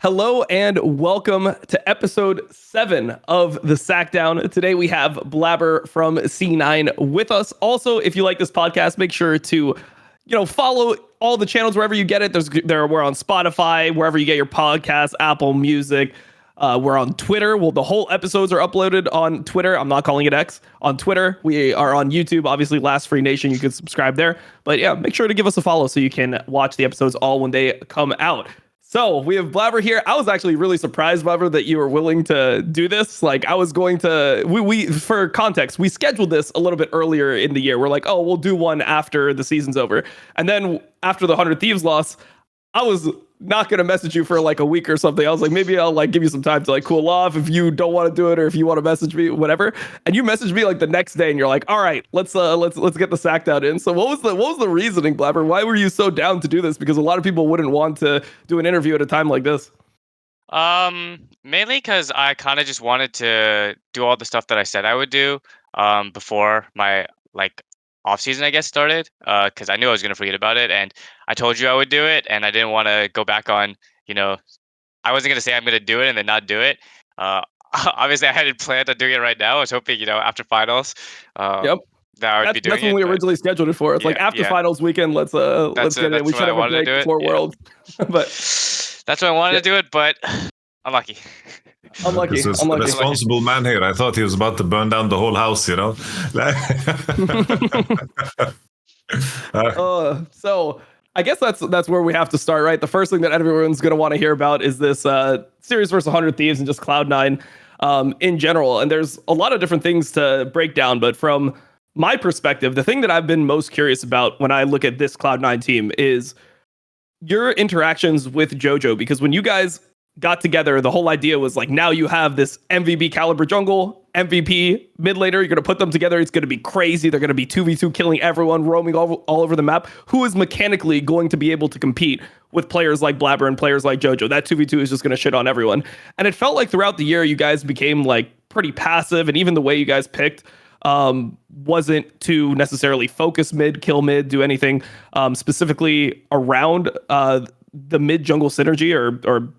Hello and welcome to episode 7 of the Sackdown. Today we have Blaber from C9 with us. Also, if you like this podcast, make sure to follow all the channels wherever you get it. We're on Spotify, wherever you get your podcasts, Apple Music. We're on Twitter. Well, the whole episodes are uploaded on Twitter. I'm not calling it X. On Twitter, we are on YouTube. Obviously, Last Free Nation. You can subscribe there. But yeah, make sure to give us a follow so you can watch the episodes all when they come out. So we have Blaber here. I was actually really surprised, Blaber, that you were willing to do this. Like, I was going to, we for context, we scheduled this a little bit earlier in the year. We're like, oh, we'll do one after the season's over. And then after the 100 Thieves loss, I was not going to message you for like a week or something. I was like, maybe I'll like give you some time to like cool off if you don't want to do it, or if you want to message me, whatever. And you messaged me like the next day and you're like, all right, let's get the sack down in. So what was the reasoning, Blaber? Why were you so down to do this? Because a lot of people wouldn't want to do an interview at a time like this. Mainly because I kind of just wanted to do all the stuff that I said I would do before my like off season, I guess, started. Because I knew I was gonna forget about it, and I told you I would do it, and I didn't want to go back on. I wasn't gonna say I'm gonna do it and then not do it. Uh, Obviously, I hadn't planned on doing it right now. I was hoping, after finals, Yep. that I would be doing That's when it. we But originally scheduled it for. It's like after finals weekend, let's get it. We should have a break before Worlds. But that's why I wanted to do it, but unlucky. Unlucky. This is a responsible man here. I thought he was about to burn down the whole house, So I guess that's where we have to start, right? The first thing that everyone's going to want to hear about is this series versus 100 Thieves and just Cloud9 in general. And there's a lot of different things to break down, but from my perspective, the thing that I've been most curious about when I look at this Cloud9 team is your interactions with Jojo, because when you guys got together, the whole idea was like, now you have this MVP caliber jungle, MVP mid laner. You're going to put them together. It's going to be crazy. They're going to be 2v2 killing everyone, roaming all over the map. Who is mechanically going to be able to compete with players like Blaber and players like Jojo? That 2v2 is just going to shit on everyone. And it felt like throughout the year, you guys became like pretty passive. And even the way you guys picked wasn't to necessarily focus mid, kill mid, do anything specifically around the mid jungle synergy or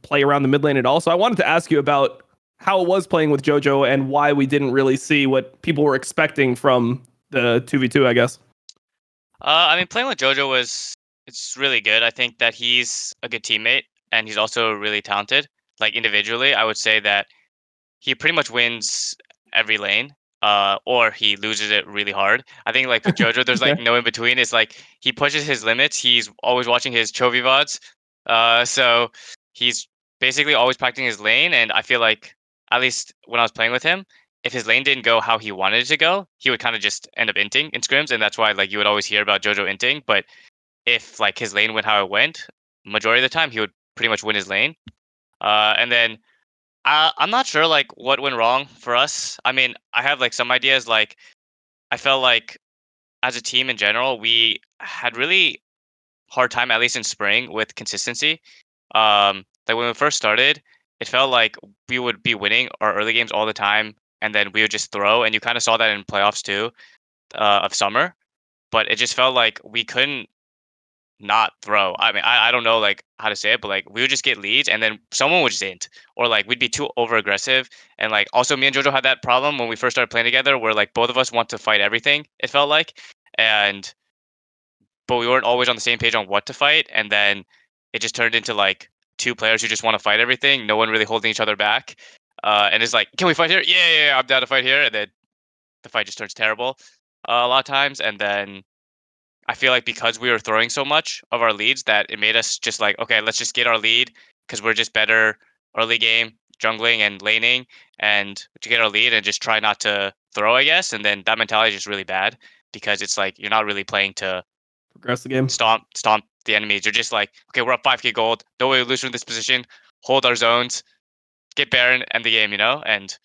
play around the mid lane at all. So I wanted to ask you about how it was playing with Jojo and why we didn't really see what people were expecting from the 2v2, I guess. Playing with Jojo it's really good. I think that he's a good teammate and he's also really talented. Like individually, I would say that he pretty much wins every lane. Or he loses it really hard. I think like with Jojo, there's like no in between. It's like he pushes his limits. He's always watching his Chovy VODs. So he's basically always practicing his lane. And I feel like, at least when I was playing with him, if his lane didn't go how he wanted it to go, he would kind of just end up inting in scrims. And that's why like you would always hear about Jojo inting. But if like his lane went how it went, majority of the time he would pretty much win his lane. And then I'm not sure like what went wrong for us. I mean, I have like some ideas. Like I felt like as a team in general, we had really hard time, at least in spring, with consistency. Like when we first started, it felt like we would be winning our early games all the time, and then we would just throw. And you kind of saw that in playoffs too, of summer. But it just felt like we couldn't not throw. I mean, I don't know like how to say it, but like we would just get leads and then someone would just int, or like we'd be too over aggressive. And like also me and Jojo had that problem when we first started playing together, where like both of us want to fight everything. It felt like, and but we weren't always on the same page on what to fight. And then it just turned into like two players who just want to fight everything. No one really holding each other back. And it's like, can we fight here? Yeah, I'm down to fight here. And then the fight just turns terrible a lot of times. And then I feel like because we were throwing so much of our leads that it made us just like, okay, let's just get our lead because we're just better early game jungling and laning, and to get our lead and just try not to throw, I guess. And then that mentality is just really bad because it's like you're not really playing to progress the game, stomp the enemies. You're just like, okay, we're up 5k gold, no way we lose from this position, hold our zones, get Baron, end the game, And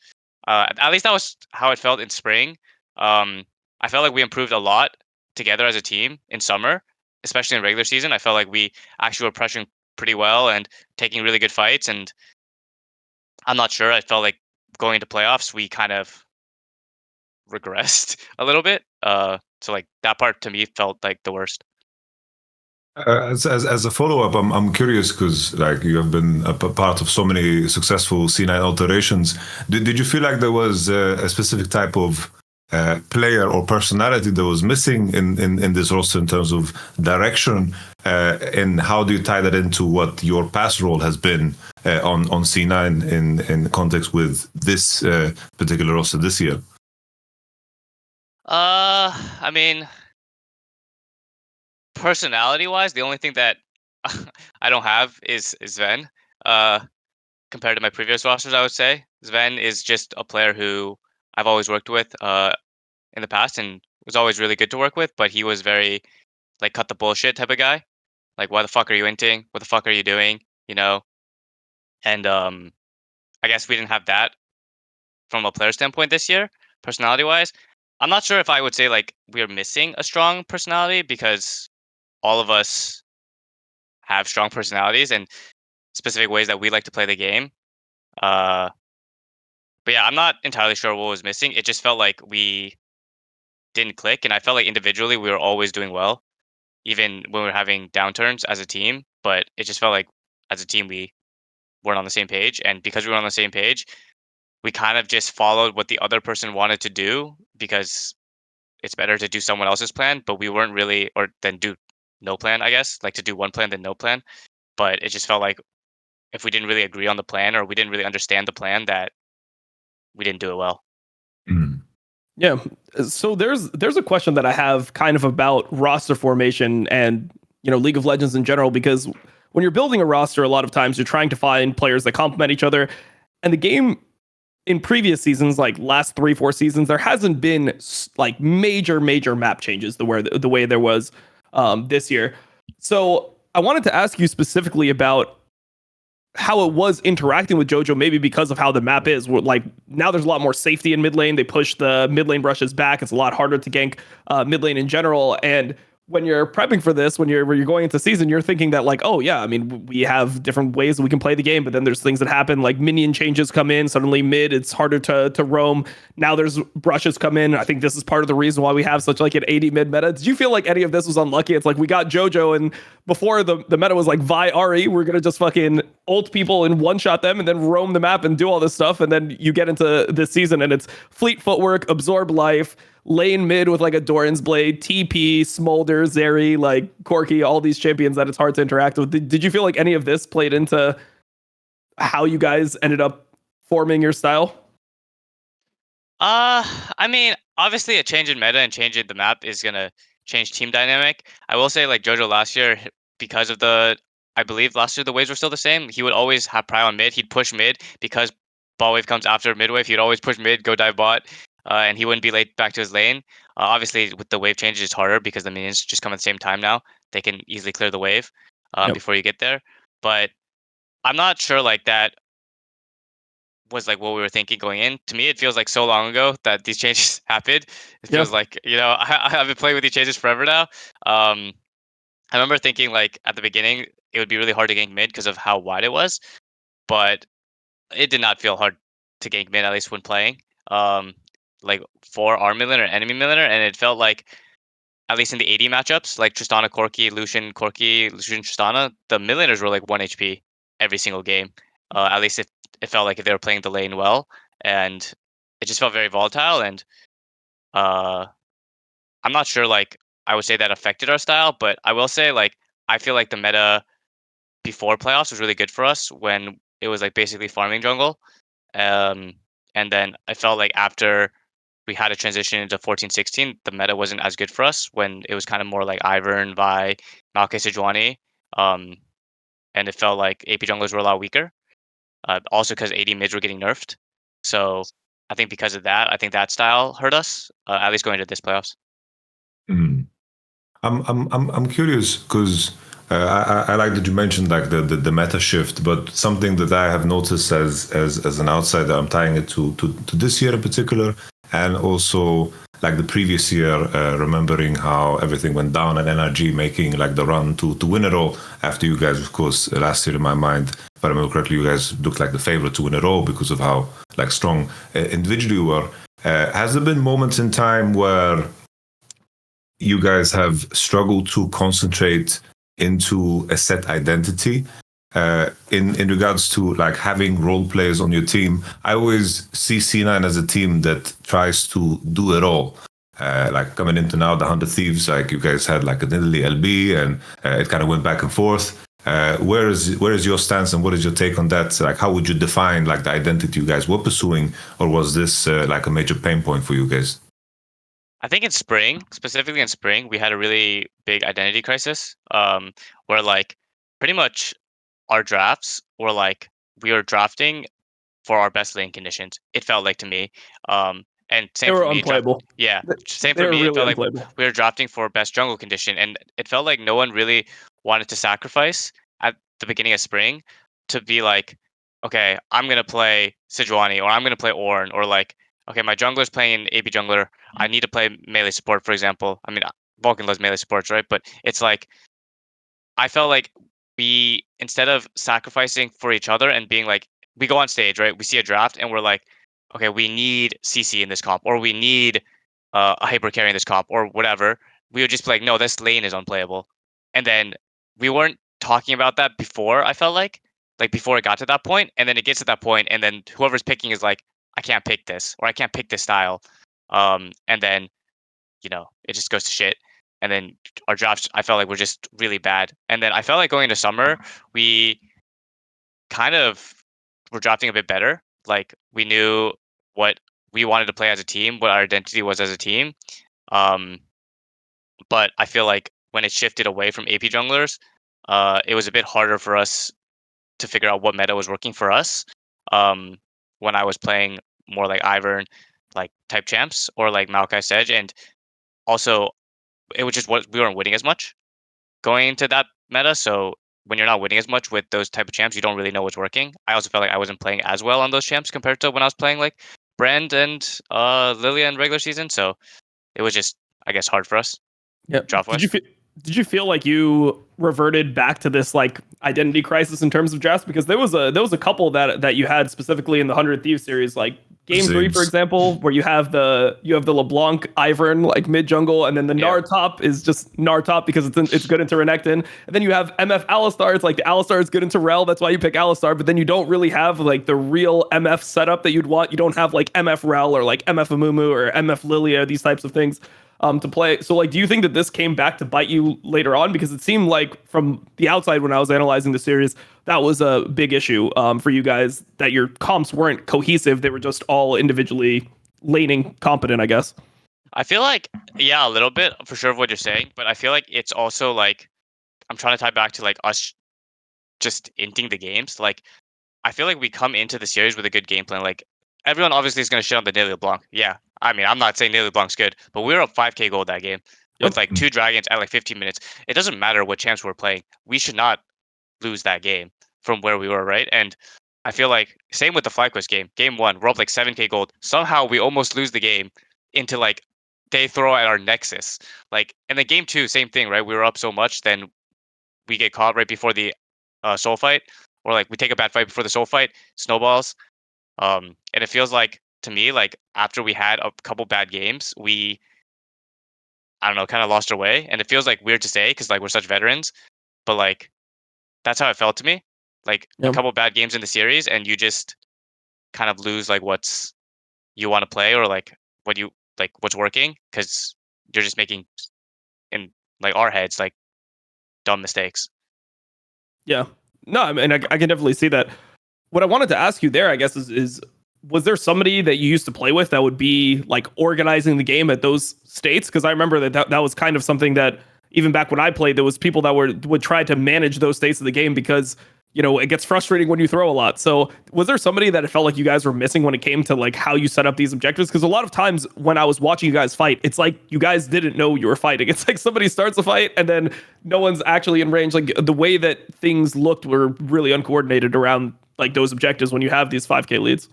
at least that was how it felt in spring. I felt like we improved a lot together as a team in summer, especially in regular season. I felt like we actually were pressuring pretty well and taking really good fights. And I'm not sure. I felt like going into playoffs, we kind of regressed a little bit. So like that part to me felt like the worst. As a follow-up, I'm curious because like you have been a part of so many successful C9 alterations. Did you feel like there was a specific type of player or personality that was missing in this roster in terms of direction? And how do you tie that into what your past role has been on C9 in context with this particular roster this year? I mean, personality-wise, the only thing that I don't have is Zven. Compared to my previous rosters, I would say Zven is just a player who I've always worked with in the past and was always really good to work with. But he was very like cut the bullshit type of guy. Like, why the fuck are you inting? What the fuck are you doing? You know. And I guess we didn't have that from a player standpoint this year, personality-wise. I'm not sure if I would say like we're missing a strong personality because all of us have strong personalities and specific ways that we like to play the game. Uh, but yeah, I'm not entirely sure what was missing. It just felt like we didn't click, and I felt like individually we were always doing well, even when we were having downturns as a team. But it just felt like as a team we weren't on the same page, and because we were on the same page, we kind of just followed what the other person wanted to do because it's better to do someone else's plan. But we weren't really, or then do no plan, I guess, like to do one plan than no plan. But it just felt like if we didn't really agree on the plan or we didn't really understand the plan, that we didn't do it well. Mm. Yeah. So there's a question that I have kind of about roster formation and, you know, League of Legends in general, because when you're building a roster, a lot of times you're trying to find players that complement each other. And the game in previous seasons, like last 3-4 seasons, there hasn't been like major map changes the way there was this year. So I wanted to ask you specifically about how it was interacting with Jojo, maybe because of how the map is. Like now there's a lot more safety in mid lane. They push the mid lane brushes back. It's a lot harder to gank mid lane in general. And when you're prepping for this, when you're going into season, you're thinking that like, oh yeah, I mean, we have different ways that we can play the game, but then there's things that happen, like minion changes come in, suddenly mid, it's harder to roam. Now there's brushes come in. I think this is part of the reason why we have such like an 80 mid meta. Did you feel like any of this was unlucky? It's like we got Jojo, and before the meta was like Vi Ari, we're gonna just fucking ult people and one shot them and then roam the map and do all this stuff. And then you get into this season and it's fleet footwork, absorb life, lane mid with like a Doran's Blade, TP, Smolder, Zeri, like Corky, all these champions that it's hard to interact with. Did you feel like any of this played into how you guys ended up forming your style? I mean, obviously a change in meta and change in the map is gonna change team dynamic. I will say, like Jojo last year, because of I believe last year the waves were still the same. He would always have pry on mid. He'd push mid because ball wave comes after mid wave. He'd always push mid, go dive bot, and he wouldn't be late back to his lane. Obviously, with the wave changes, it's harder because the minions just come at the same time now. They can easily clear the wave before you get there. But I'm not sure like that was like what we were thinking going in. To me, it feels like so long ago that these changes happened. It feels like, you know, I've been playing with these changes forever now. I remember thinking like at the beginning it would be really hard to gank mid because of how wide it was, but it did not feel hard to gank mid, at least when playing. Like for our mid laner or enemy mid laner, and it felt like at least in the AD matchups, like Tristana Corki, Lucian Corki, Lucian Tristana, the mid laners were like 1 HP every single game. At least it felt like they were playing the lane well, and it just felt very volatile. And I'm not sure like I would say that affected our style, but I will say like I feel like the meta before playoffs was really good for us when it was like basically farming jungle. And then I felt like after we had a transition into 14-16, the meta wasn't as good for us when it was kind of more like Ivern, Vi, Maokai, Sejuani. And it felt like AP junglers were a lot weaker. Also because AD mids were getting nerfed. So I think because of that, I think that style hurt us, at least going into this playoffs. Mm. I'm curious because I like that you mentioned like the meta shift, but something that I have noticed as an outsider, I'm tying it to this year in particular, and also like the previous year, remembering how everything went down at NRG, making like the run to win it all after you guys, of course, last year in my mind, if I remember correctly, you guys looked like the favorite to win it all because of how like strong individually you were. Has there been moments in time where you guys have struggled to concentrate into a set identity. In regards to like having role players on your team, I always see C9 as a team that tries to do it all. Like coming into now the 100 Thieves, like you guys had like an Italy LB, and it kind of went back and forth. Where is your stance, and what is your take on that? Like, how would you define like the identity you guys were pursuing, or was this like a major pain point for you guys? I think in spring, specifically in spring, we had a really big identity crisis. Where like pretty much our drafts were like we were drafting for our best lane conditions. It felt like to me. And They same were for me. unplayable. Yeah, same They for were me. It really felt like unplayable. we were drafting for best jungle condition, and it felt like no one really wanted to sacrifice at the beginning of spring to be like, okay, I'm gonna play Sejuani, or I'm gonna play Ornn, or like, okay, my jungler's playing an AP jungler. I need to play melee support, for example. I mean, Vulcan loves melee supports, right? But it's like I felt like we, instead of sacrificing for each other and being like, we go on stage, right? We see a draft and we're like, okay, we need CC in this comp, or we need a hyper carry in this comp, or whatever. We would just be like, no, this lane is unplayable. And then we weren't talking about that before, I felt like before it got to that point. And then it gets to that point, and then whoever's picking is like, I can't pick this, or I can't pick this style. And then it just goes to shit. And then our drafts, I felt like were just really bad. And then I felt like going into summer, we kind of were drafting a bit better. Like we knew what we wanted to play as a team, what our identity was as a team. Um, but I feel like when it shifted away from AP junglers, it was a bit harder for us to figure out what meta was working for us. Um, when I was playing more like Ivern, like type champs, or like Maokai Sedge, and also it was just what we weren't winning as much going into that meta. So when you're not winning as much with those type of champs, you don't really know what's working. I also felt like I wasn't playing as well on those champs compared to when I was playing like Brand and Lilia in regular season. So it was just, I guess, hard for us Yeah. draft wise. Did you feel like you reverted back to this like identity crisis in terms of drafts? Because there was a couple that you had specifically in the 100 Thieves series, like game 3, for Ziggs. example, where you have the LeBlanc Ivern like mid jungle, and then the Yeah. Gnar top is just Gnar top because it's good into Renekton, and then you have MF Alistar. It's like the Alistar is good into Rel, that's why you pick Alistar, but then you don't really have like the real MF setup that you'd want. You don't have like MF Rel or like MF Amumu or MF Lilia, these types of things to play. So, like, do you think that this came back to bite you later on? Because it seemed like from the outside when I was analyzing the series, that was a big issue for you guys, that your comps weren't cohesive. They were just all individually laning competent, I guess. I feel like, yeah, a little bit for sure of what you're saying, but I feel like it's also like I'm trying to tie back to like us just inting the games. Like I feel like we come into the series with a good game plan. Like everyone obviously is going to shit on the Nearly LeBlanc. Yeah, I mean I'm not saying Nearly LeBlanc's good, but we were up 5k gold that game with Yep. like 2 dragons at like 15 minutes. It doesn't matter what champs we're playing. We should not lose that game from where we were, right? And I feel like same with the FlyQuest game. Game 1, we're up like 7k gold. Somehow we almost lose the game into like they throw at our Nexus. Like and then game 2, same thing, right? We were up so much, then we get caught right before the soul fight, or like we take a bad fight before the soul fight, snowballs. And it feels like to me, like after we had a couple bad games, we I don't know, kind of lost our way, and it feels like weird to say because like we're such veterans, but like that's how it felt to me. Like a Yep. couple bad games in the series, and you just kind of lose like what's you want to play, or like what you like what's working, because you're just making in like our heads like dumb mistakes. Yeah. No, I mean, I can definitely see that. What I wanted to ask you there, I guess, is was there somebody that you used to play with that would be like organizing the game at those states? Because I remember that was kind of something that even back when I played, there was people that would try to manage those states of the game because it gets frustrating when you throw a lot. So was there somebody that it felt like you guys were missing when it came to like how you set up these objectives? Because a lot of times when I was watching you guys fight, it's like you guys didn't know you were fighting. It's like somebody starts a fight and then no one's actually in range. Like the way that things looked were really uncoordinated around like those objectives when you have these 5k leads.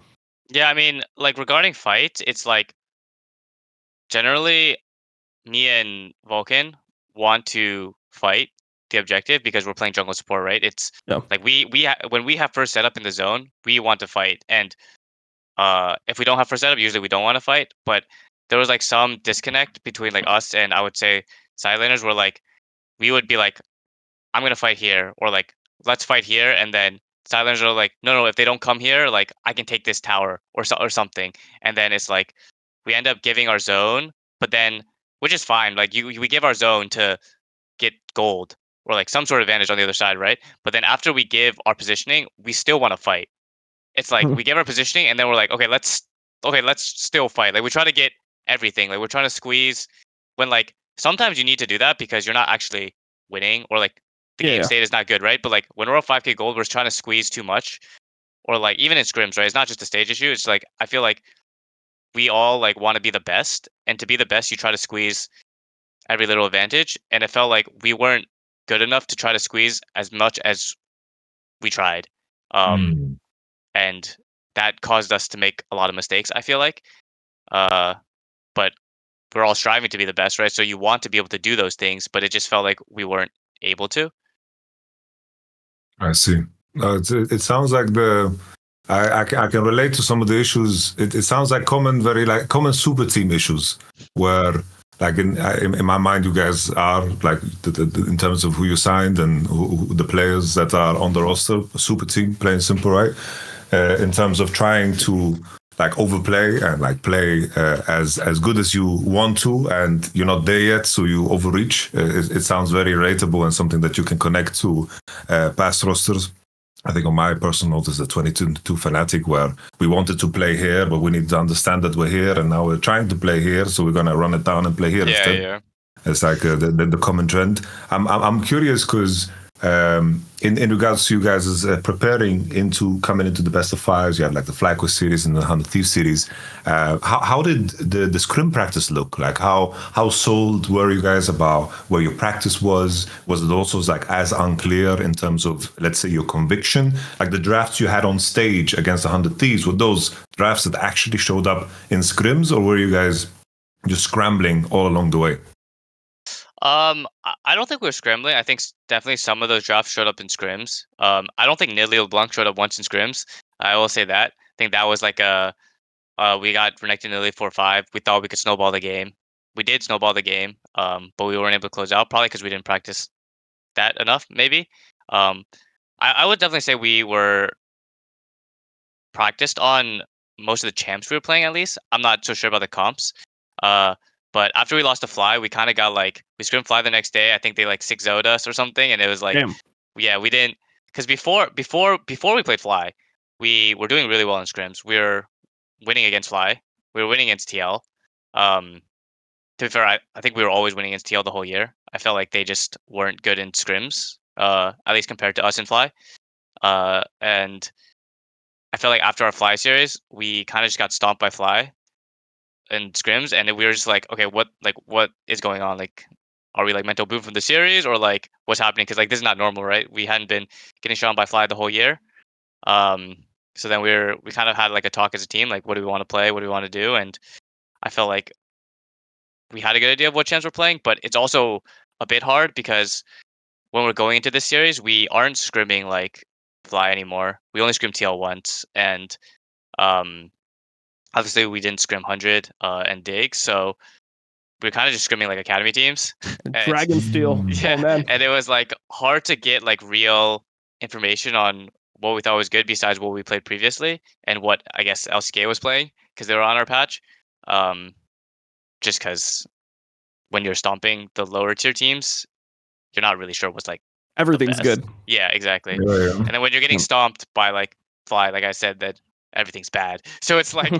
Yeah, I mean, like regarding fights, it's like generally me and Vulcan want to fight the objective because we're playing jungle support, right? It's Yeah. like when we have first setup in the zone, we want to fight, and if we don't have first setup, usually we don't want to fight. But there was like some disconnect between like us and I would say side laners, where like we would be like I'm gonna fight here, or like let's fight here, and then Silence are like, no, if they don't come here, like I can take this tower or something, and then it's like we end up giving our zone, but then which is fine. Like we give our zone to get gold or like some sort of advantage on the other side, right? But then after we give our positioning, we still want to fight. It's like we give our positioning, and then we're like, let's still fight. Like we try to get everything. Like we're trying to squeeze. When like sometimes you need to do that because you're not actually winning, or like the game state is not good, right? But like when we're at 5k gold, we're trying to squeeze too much, or like even in scrims, right? It's not just a stage issue. It's like I feel like we all like want to be the best, and to be the best, you try to squeeze every little advantage. And it felt like we weren't good enough to try to squeeze as much as we tried, and that caused us to make a lot of mistakes. I feel like, but we're all striving to be the best, right? So you want to be able to do those things, but it just felt like we weren't able to. I see. It sounds like I can relate to some of the issues. It sounds like common super team issues where like in my mind you guys are like in terms of who you signed and the players that are on the roster, super team, plain simple, right? In terms of trying to like overplay and like play as good as you want to, and you're not there yet, so you overreach. It sounds very relatable and something that you can connect to past rosters. I think on my personal note is the 22 Fnatic, where we wanted to play here, but we need to understand that we're here, and now we're trying to play here, so we're gonna run it down and play here instead. Yeah. It's like the common trend. I'm curious because in regards to you guys as preparing coming into the best of fives, you have like the Flacco series and the 100 Thieves series. How did the scrim practice look like? How sold were you guys about where your practice was? Was it also like as unclear in terms of, let's say, your conviction? Like the drafts you had on stage against the 100 Thieves, were those drafts that actually showed up in scrims, or were you guys just scrambling all along the way? I don't think we were scrambling. I think definitely some of those drafts showed up in scrims. I don't think Nidley LeBlanc showed up once in scrims. I will say that. I think that was like we got Renekton Nidley 4-5. We thought we could snowball the game. We did snowball the game, but we weren't able to close out, probably because we didn't practice that enough, maybe. I would definitely say we were practiced on most of the champs we were playing, at least. I'm not so sure about the comps. But after we lost to Fly, we kind of got like, we scrimmed Fly the next day. I think they like 6-0'd us or something. And it was like, yeah, we didn't, because before we played Fly, we were doing really well in scrims. We were winning against Fly. We were winning against TL. To be fair, I think we were always winning against TL the whole year. I felt like they just weren't good in scrims, at least compared to us in Fly. And I felt like after our Fly series, we kind of just got stomped by Fly in scrims, and we were just like, okay, what is going on? Like, are we like mental boom from the series, or like what's happening? Because like this is not normal, right? We hadn't been getting shot by Fly the whole year. So then we kind of had like a talk as a team, like what do we want to play, what do we want to do, and I felt like we had a good idea of what champs we're playing, but it's also a bit hard because when we're going into this series, we aren't scrimming like Fly anymore. We only scrim TL once, and obviously we didn't scrim 100 and Dig, so we're kind of just scrimming like academy teams. Dragon Steel. Yeah, oh, man. And it was like hard to get like real information on what we thought was good besides what we played previously and what I guess LCK was playing, because they were on our patch. Just because when you're stomping the lower tier teams, you're not really sure what's like everything's good. Yeah, exactly. Yeah. And then when you're getting stomped by like Fly, like I said, that everything's bad. So it's like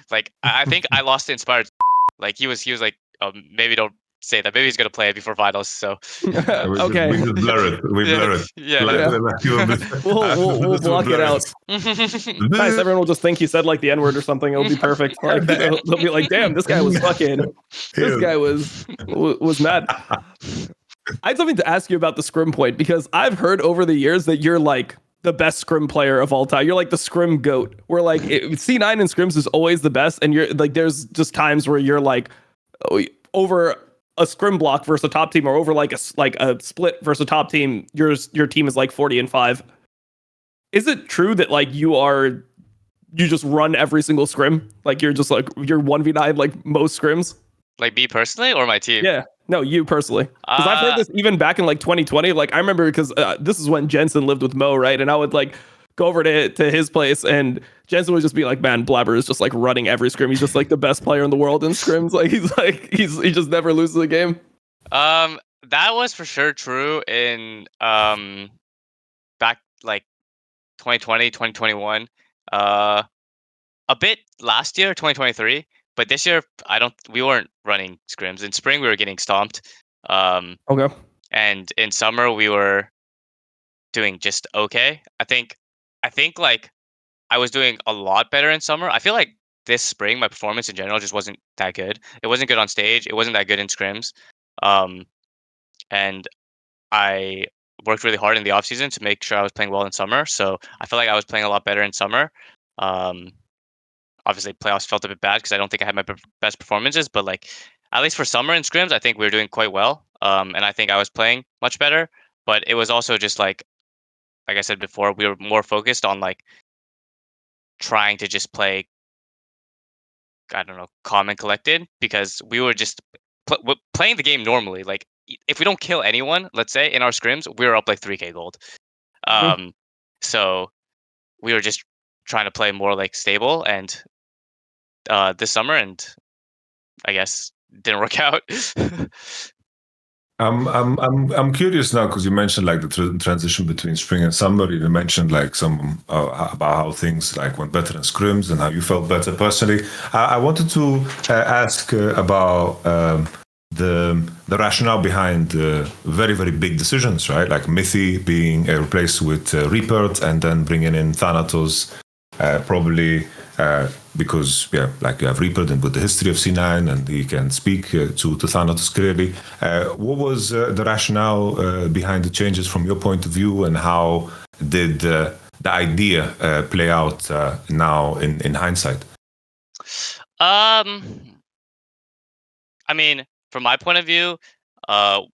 like I think I lost to Inspired. Like he was like, maybe don't say that. Maybe he's gonna play it before finals. So okay, we just blur it. We blur it. Yeah. We'll block it out. Nice. Everyone will just think he said like the N-word or something. It'll be perfect. Like they'll be like, damn, this guy was fucking. This guy was mad. I had something to ask you about the scrim point, because I've heard over the years that you're like the best scrim player of all time. You're like the scrim GOAT. Where like C9 in scrims is always the best, and you're like, there's just times where you're like over a scrim block versus a top team, or over like a split versus a top team, your team is like 40-5. Is it true that like you just run every single scrim? Like you're just like you're 1v9 like most scrims? Like me personally or my team? Yeah, No, you personally. Because I've heard this even back in like 2020. Like I remember because this is when Jensen lived with Mo, right? And I would like go over to his place and Jensen would just be like, man, Blaber is just like running every scrim. He's just like the best player in the world in scrims. Like he just never loses a game. That was for sure true in back like 2020, 2021. A bit last year, 2023. But this year, we weren't running scrims. In spring, we were getting stomped. Okay. And in summer, we were doing just okay. I think like I was doing a lot better in summer. I feel like this spring, my performance in general just wasn't that good. It wasn't good on stage. It wasn't that good in scrims. And I worked really hard in the off season to make sure I was playing well in summer. So I feel like I was playing a lot better in summer. Obviously, playoffs felt a bit bad because I don't think I had my best performances. But like, at least for summer and scrims, I think we were doing quite well. And I think I was playing much better. But it was also just like I said before, we were more focused on like trying to just play, I don't know, calm and collected because we were just playing the game normally. Like if we don't kill anyone, let's say in our scrims, we were up like 3k gold. So we were just trying to play more like stable and this summer, and I guess didn't work out. I'm curious now because you mentioned like the transition between spring and summer. You mentioned like some about how things like went better in scrims and how you felt better personally. I wanted to ask about the rationale behind very, very big decisions, right? Like Mythi being replaced with Ripert and then bringing in Thanatos, probably because like you have Ripert and with the history of C9 and he can speak to Thanatos clearly. What was the rationale behind the changes from your point of view, and how did the idea play out now in hindsight? I mean, from my point of view, what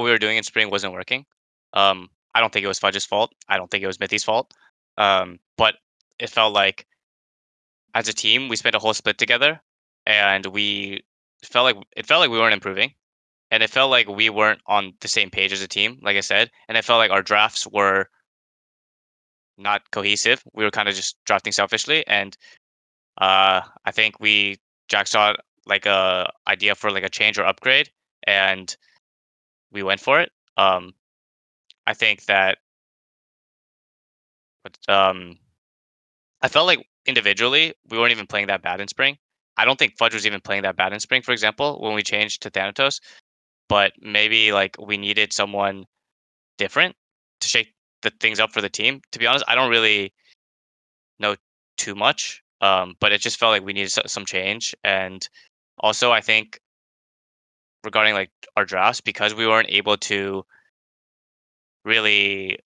we were doing in spring wasn't working. I don't think it was Fudge's fault. I don't think it was Mythi's fault. But it felt like as a team, we spent a whole split together, and it felt like we weren't improving, and it felt like we weren't on the same page as a team, like I said, and it felt like our drafts were not cohesive. We were kind of just drafting selfishly, and I think Jack saw like a idea for like a change or upgrade, and we went for it. I think that, I felt like individually we weren't even playing that bad in spring. I don't think Fudge was even playing that bad in spring, for example, when we changed to Thanatos. But maybe like we needed someone different to shake the things up for the team. To be honest, I don't really know too much, but it just felt like we needed some change. And also, I think regarding like our drafts, because we weren't able to really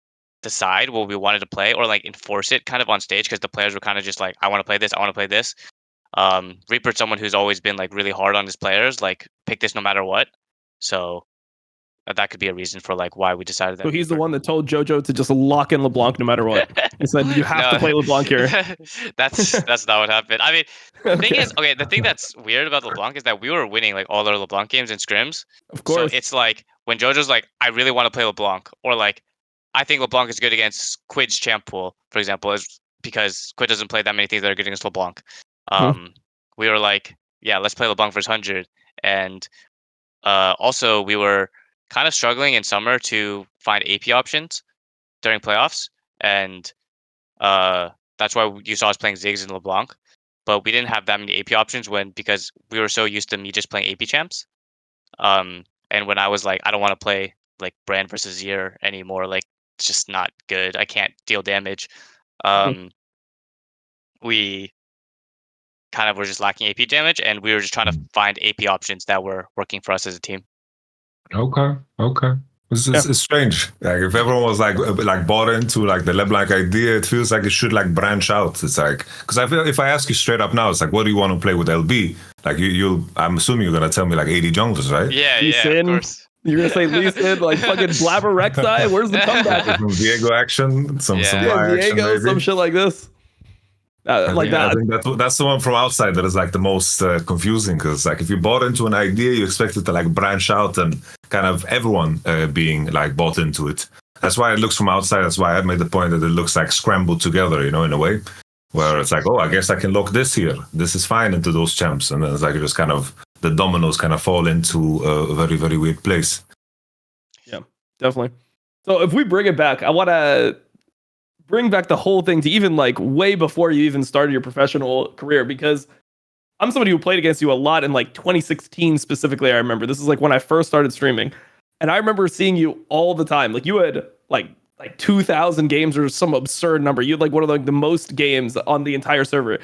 decide what we wanted to play or like enforce it kind of on stage, because the players were kind of just like, I want to play this, I want to play this. Reaper's someone who's always been like really hard on his players, like pick this no matter what. So that could be a reason for like why we decided that. So he's the one that told Jojo to just lock in LeBlanc no matter what. He said you have to play LeBlanc here. That's not what happened. I mean, the thing is, the thing that's weird about LeBlanc is that we were winning like all our LeBlanc games in scrims. Of course. So it's like when Jojo's like, I really want to play LeBlanc, or like, I think LeBlanc is good against Quid's champ pool, for example, is because Quid doesn't play that many things that are good against LeBlanc. We were like, yeah, let's play LeBlanc versus 100. And also we were kind of struggling in summer to find AP options during playoffs. And that's why you saw us playing Ziggs and LeBlanc. But we didn't have that many AP options because we were so used to me just playing AP champs. And when I was like, I don't want to play like Brand versus Zier anymore, like it's just not good. I can't deal damage. We kind of were just lacking AP damage, and we were just trying to find AP options that were working for us as a team. Okay. It's strange. Like if everyone was like bought into like the LeBlanc idea, it feels like it should like branch out. It's like, because I feel if I ask you straight up now, it's like, what do you want to play with LB? Like I'm assuming you're gonna tell me like 80 junglers, right? Yeah, of course. You're gonna say Lee Sin, like fucking Blaber Rek'Sai? Where's the comeback? Some Diego action, some Diego, action, maybe. some shit like this. Like that. I think that's the one from outside that is like the most confusing, because like if you bought into an idea, you expect it to like branch out and kind of everyone being like bought into it. That's why it looks from outside. That's why I made the point that it looks like scrambled together, you know, in a way, where it's like, oh, I guess I can lock this here. This is fine into those champs, and then it's like just kind of the dominoes kind of fall into a very, very weird place. Yeah, definitely. So if we bring it back, I want to bring back the whole thing to even like way before you even started your professional career, because I'm somebody who played against you a lot in like 2016 specifically. I remember this is like when I first started streaming, and I remember seeing you all the time. Like you had like 2,000 games or some absurd number. You had like one of the most games on the entire server.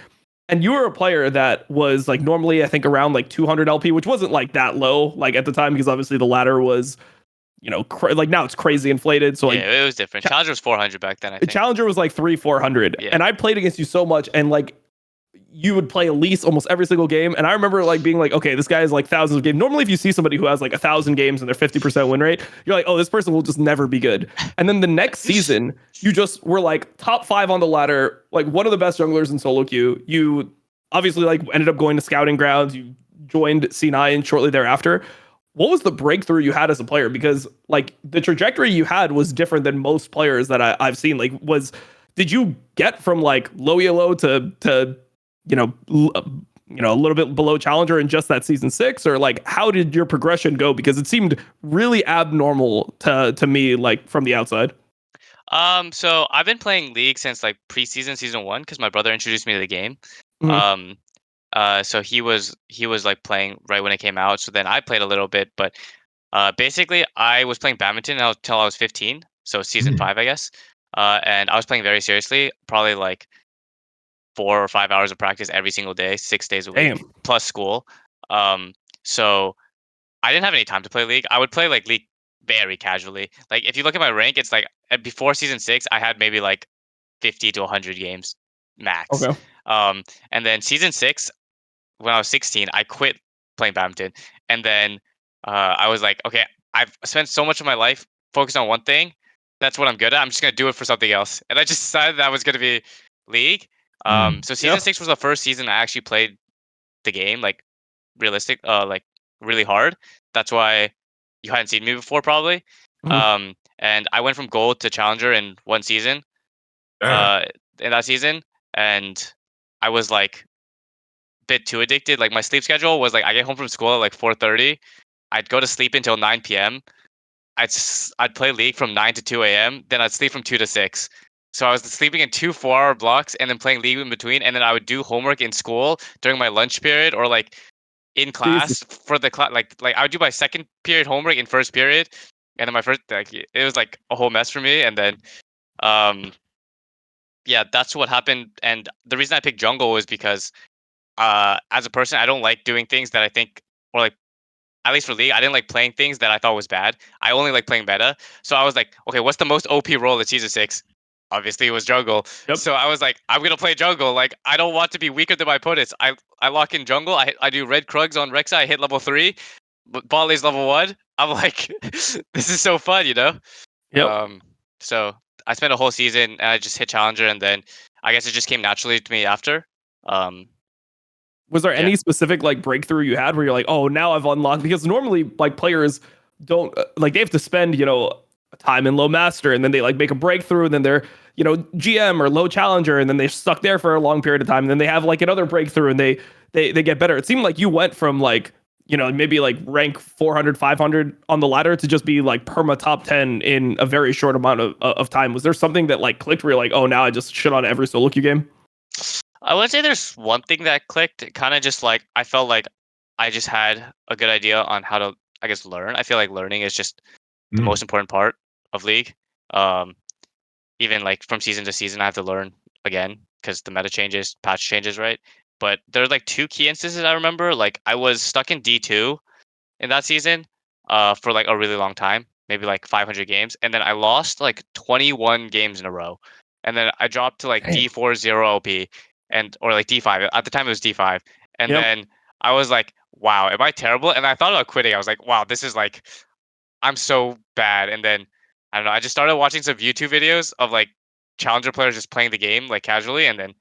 And you were a player that was like normally I think around like 200 LP, which wasn't like that low like at the time, because obviously the ladder was, you know, like now it's crazy inflated. So like, yeah, it was different. Challenger was 400 back then, I think. Challenger was like 300-400. Yeah. And I played against you so much, and like you would play Elise almost every single game. And I remember like being like, okay, this guy has like thousands of games. Normally, if you see somebody who has like 1,000 games and their 50% win rate, you're like, oh, this person will just never be good. And then the next season, you just were like top 5 on the ladder, like one of the best junglers in solo queue. You obviously like ended up going to scouting grounds. You joined C9 shortly thereafter. What was the breakthrough you had as a player? Because like the trajectory you had was different than most players that I've seen. Like, did you get from like low yellow to you know a little bit below challenger in just that season 6, or like how did your progression go? Because it seemed really abnormal to me, like from the outside. So I've been playing League since like preseason, season 1, because my brother introduced me to the game. Mhm. So he was like playing right when it came out. So then I played a little bit, but basically I was playing badminton until I was 15. So season 5, I guess. And I was playing very seriously, probably like 4 or 5 hours of practice every single day, 6 days a week, Damn. plus school. So I didn't have any time to play League. I would play like League very casually. Like if you look at my rank, it's like before season 6, I had maybe like 50 to 100 games max. Okay. And then season 6, when I was 16, I quit playing badminton, and then I was like, okay, I've spent so much of my life focused on one thing. That's what I'm good at. I'm just gonna do it for something else, and I just decided that was gonna be League. So season Yeah. 6 was the first season I actually played the game like like really hard. That's why you hadn't seen me before, probably. Mhm. And I went from gold to challenger in one season. Yeah. In that season, and I was like bit too addicted. Like my sleep schedule was like I get home from school at like 4:30. I'd go to sleep until 9 p.m. I'd play League from 9 to 2 a.m. Then I'd sleep from 2 to 6. So I was sleeping in 2 4-hour blocks and then playing League in between. And then I would do homework in school during my lunch period or like in Jesus. class for the class. Like I would do my second period homework in first period, and then my first like it was like a whole mess for me. And then um yeah, that's what happened. And the reason I picked jungle was because as a person, I don't like doing things that I think, or like at least for League, I didn't like playing things that I thought was bad. I only like playing meta. So I was like, okay, what's the most OP role in season 6? Obviously, it was jungle. Yep. So I was like, I'm gonna play jungle. Like I don't want to be weaker than my opponents. I lock in jungle. I do red Krugs on Rexa. I hit level 3. Barley's level 1. I'm like, this is so fun, you know. Yep. So I spent a whole season and I just hit challenger, and then I guess it just came naturally to me after. Um, Was there yeah. any specific like breakthrough you had where you're like, oh, now I've unlocked? Because normally like players don't like they have to spend time in low master, and then they like make a breakthrough, and then they're GM or low challenger, and then they're stuck there for a long period of time, and then they have like another breakthrough, and they get better. It seemed like you went from like maybe like rank 400 500 on the ladder to just be like perma top 10 in a very short amount of time. Was there something that like clicked where you're like, oh, now I just shit on every solo queue game? I would say there's one thing that clicked. Kind of just like I felt like I just had a good idea on how to, I guess, learn. I feel like learning is just the most important part of League. Um, Even like from season to season, I have to learn again because the meta changes, patch changes, right? But there's like 2 key instances I remember. Like I was stuck in D2 in that season, for like a really long time, maybe like 500 games, and then I lost like 21 games in a row, and then I dropped to like Damn. D4 0 OP, and or like D5. At the time it was D5, and Yep. then I was like, wow, am I terrible? And I thought about quitting. I was like, wow, this is like I'm so bad. And then I don't know. I just started watching some YouTube videos of like challenger players just playing the game like casually, and then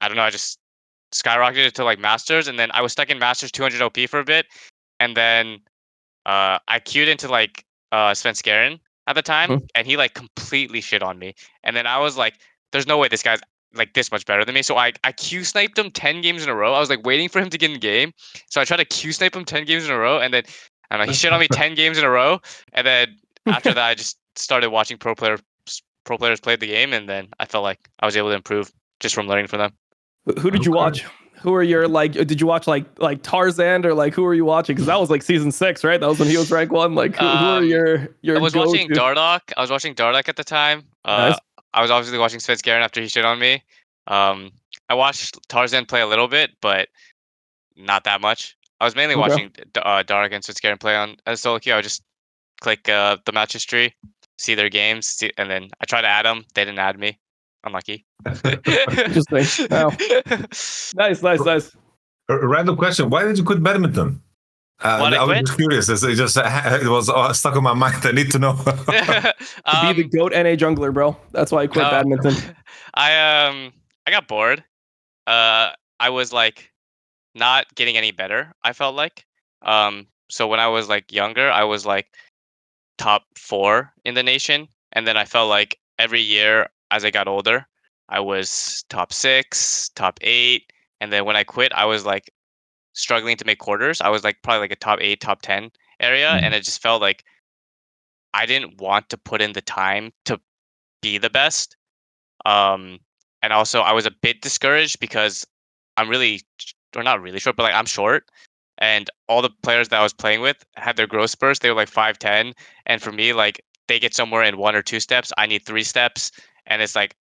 I don't know, I just skyrocketed to like Masters, and then I was stuck in Masters 200 OP for a bit, and then I queued into like Sven at the time, and he like completely shit on me. And then I was like, "There's no way this guy's like this much better than me." So I Q sniped him 10 games in a row. I was like waiting for him to get in game, so I tried to Q snipe him 10 games in a row, and then I don't know, he shit on me 10 games in a row. And then after that, I just started watching pro players play the game, and then I felt like I was able to improve just from learning from them. Who did you watch? Who are your like? Did you watch like Tarzan, or like who are you watching? Because that was like season 6, right? That was when he was rank 1. Like who are your? I was watching Dardoch. I was watching Dardoch at the time. Nice. I was obviously watching Sven after he shit on me. I watched Tarzan play a little bit, but not that much. I was mainly watching Dardoch and Sven play on as solo queue. I would just click the match history, see their games, and then I tried to add them. They didn't add me. Unlucky. Interesting. Wow. Nice. A random question: why did you quit badminton? I was just curious. It was stuck on my mind. I need to know. To be the GOAT NA jungler, bro. That's why I quit badminton. I got bored. I was like not getting any better. I felt like. So when I was like younger, I was like top 4 in the nation, and then I felt like every year as I got older, I was top 6, top 8, and then when I quit, I was like struggling to make quarters. I was like probably like a top 8, top 10 area, and it just felt like I didn't want to put in the time to be the best. And also I was a bit discouraged because I'm really, or not really short, but like I'm short, and all the players that I was playing with had their growth spurts. They were like 5'10", and for me, like they get somewhere in 1 or 2 steps. I need 3 steps, and it's like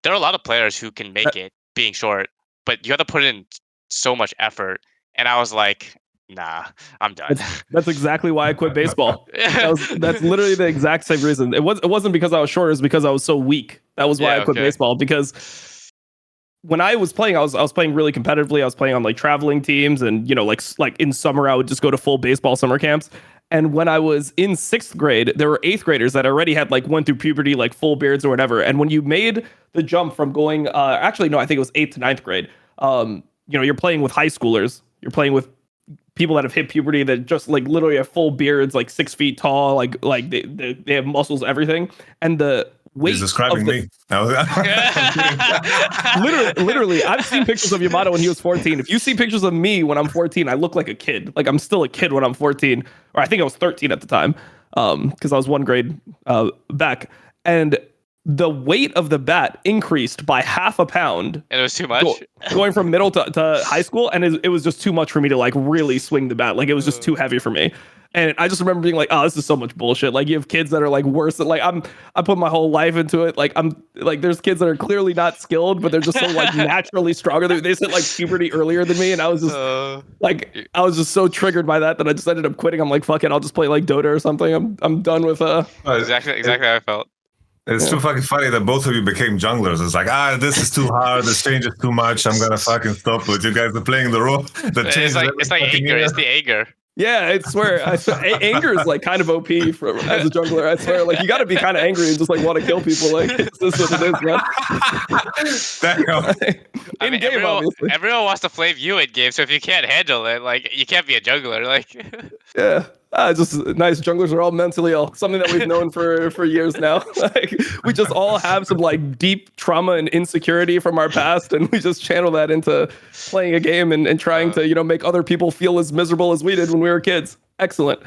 there are a lot of players who can make it being short, but you have to put in so much effort. And I was like, nah, I'm done. That's exactly why I quit baseball. That's literally the exact same reason. It wasn't because I was short. It was because I was so weak. That was why I quit baseball. Because when I was playing, I was playing really competitively. I was playing on like traveling teams, and like in summer I would just go to full baseball summer camps. And when I was in 6th grade, there were 8th graders that already had like went through puberty, like full beards or whatever. And when you made the jump from going, actually no, I think it was 8th to 9th grade. You're playing with high schoolers. You're playing with people that have hit puberty that just like literally have full beards, like 6 feet tall, like they have muscles, everything. And the weight. He's describing me. Literally, I've seen pictures of Yamato when he was 14. If you see pictures of me when I'm 14, I look like a kid. Like I'm still a kid when I'm 14, or I think I was 13 at the time, because I was 1 grade back. And the weight of the bat increased by half a pound. And it was too much? Going from middle to high school, and it was just too much for me to like really swing the bat. Like it was just too heavy for me. And I just remember being like, oh, this is so much bullshit. Like you have kids that are like worse than like I put my whole life into it. Like I'm like there's kids that are clearly not skilled, but they're just so like naturally stronger. They hit like puberty earlier than me, and I was just I was just so triggered by that I just ended up quitting. I'm like, fuck it, I'll just play like Dota or something. I'm done with exactly how I felt. It's too fucking funny that both of you became junglers. It's like, this is too hard. This changes too much. I'm gonna fucking stop it. You guys are playing the role. It's like anger. It's the anger. Yeah, I swear. Anger is like kind of OP as a jungler. I swear, like you got to be kind of angry and just like want to kill people. Like this is what it is, man. In game, obviously. Everyone wants to flame you in game. So if you can't handle it, like you can't be a jungler. Like yeah. Just nice. Junglers are all mentally ill. Something that we've known for years now. Like we just all have some like deep trauma and insecurity from our past, and we just channel that into playing a game and trying to make other people feel as miserable as we did when we were kids. Excellent.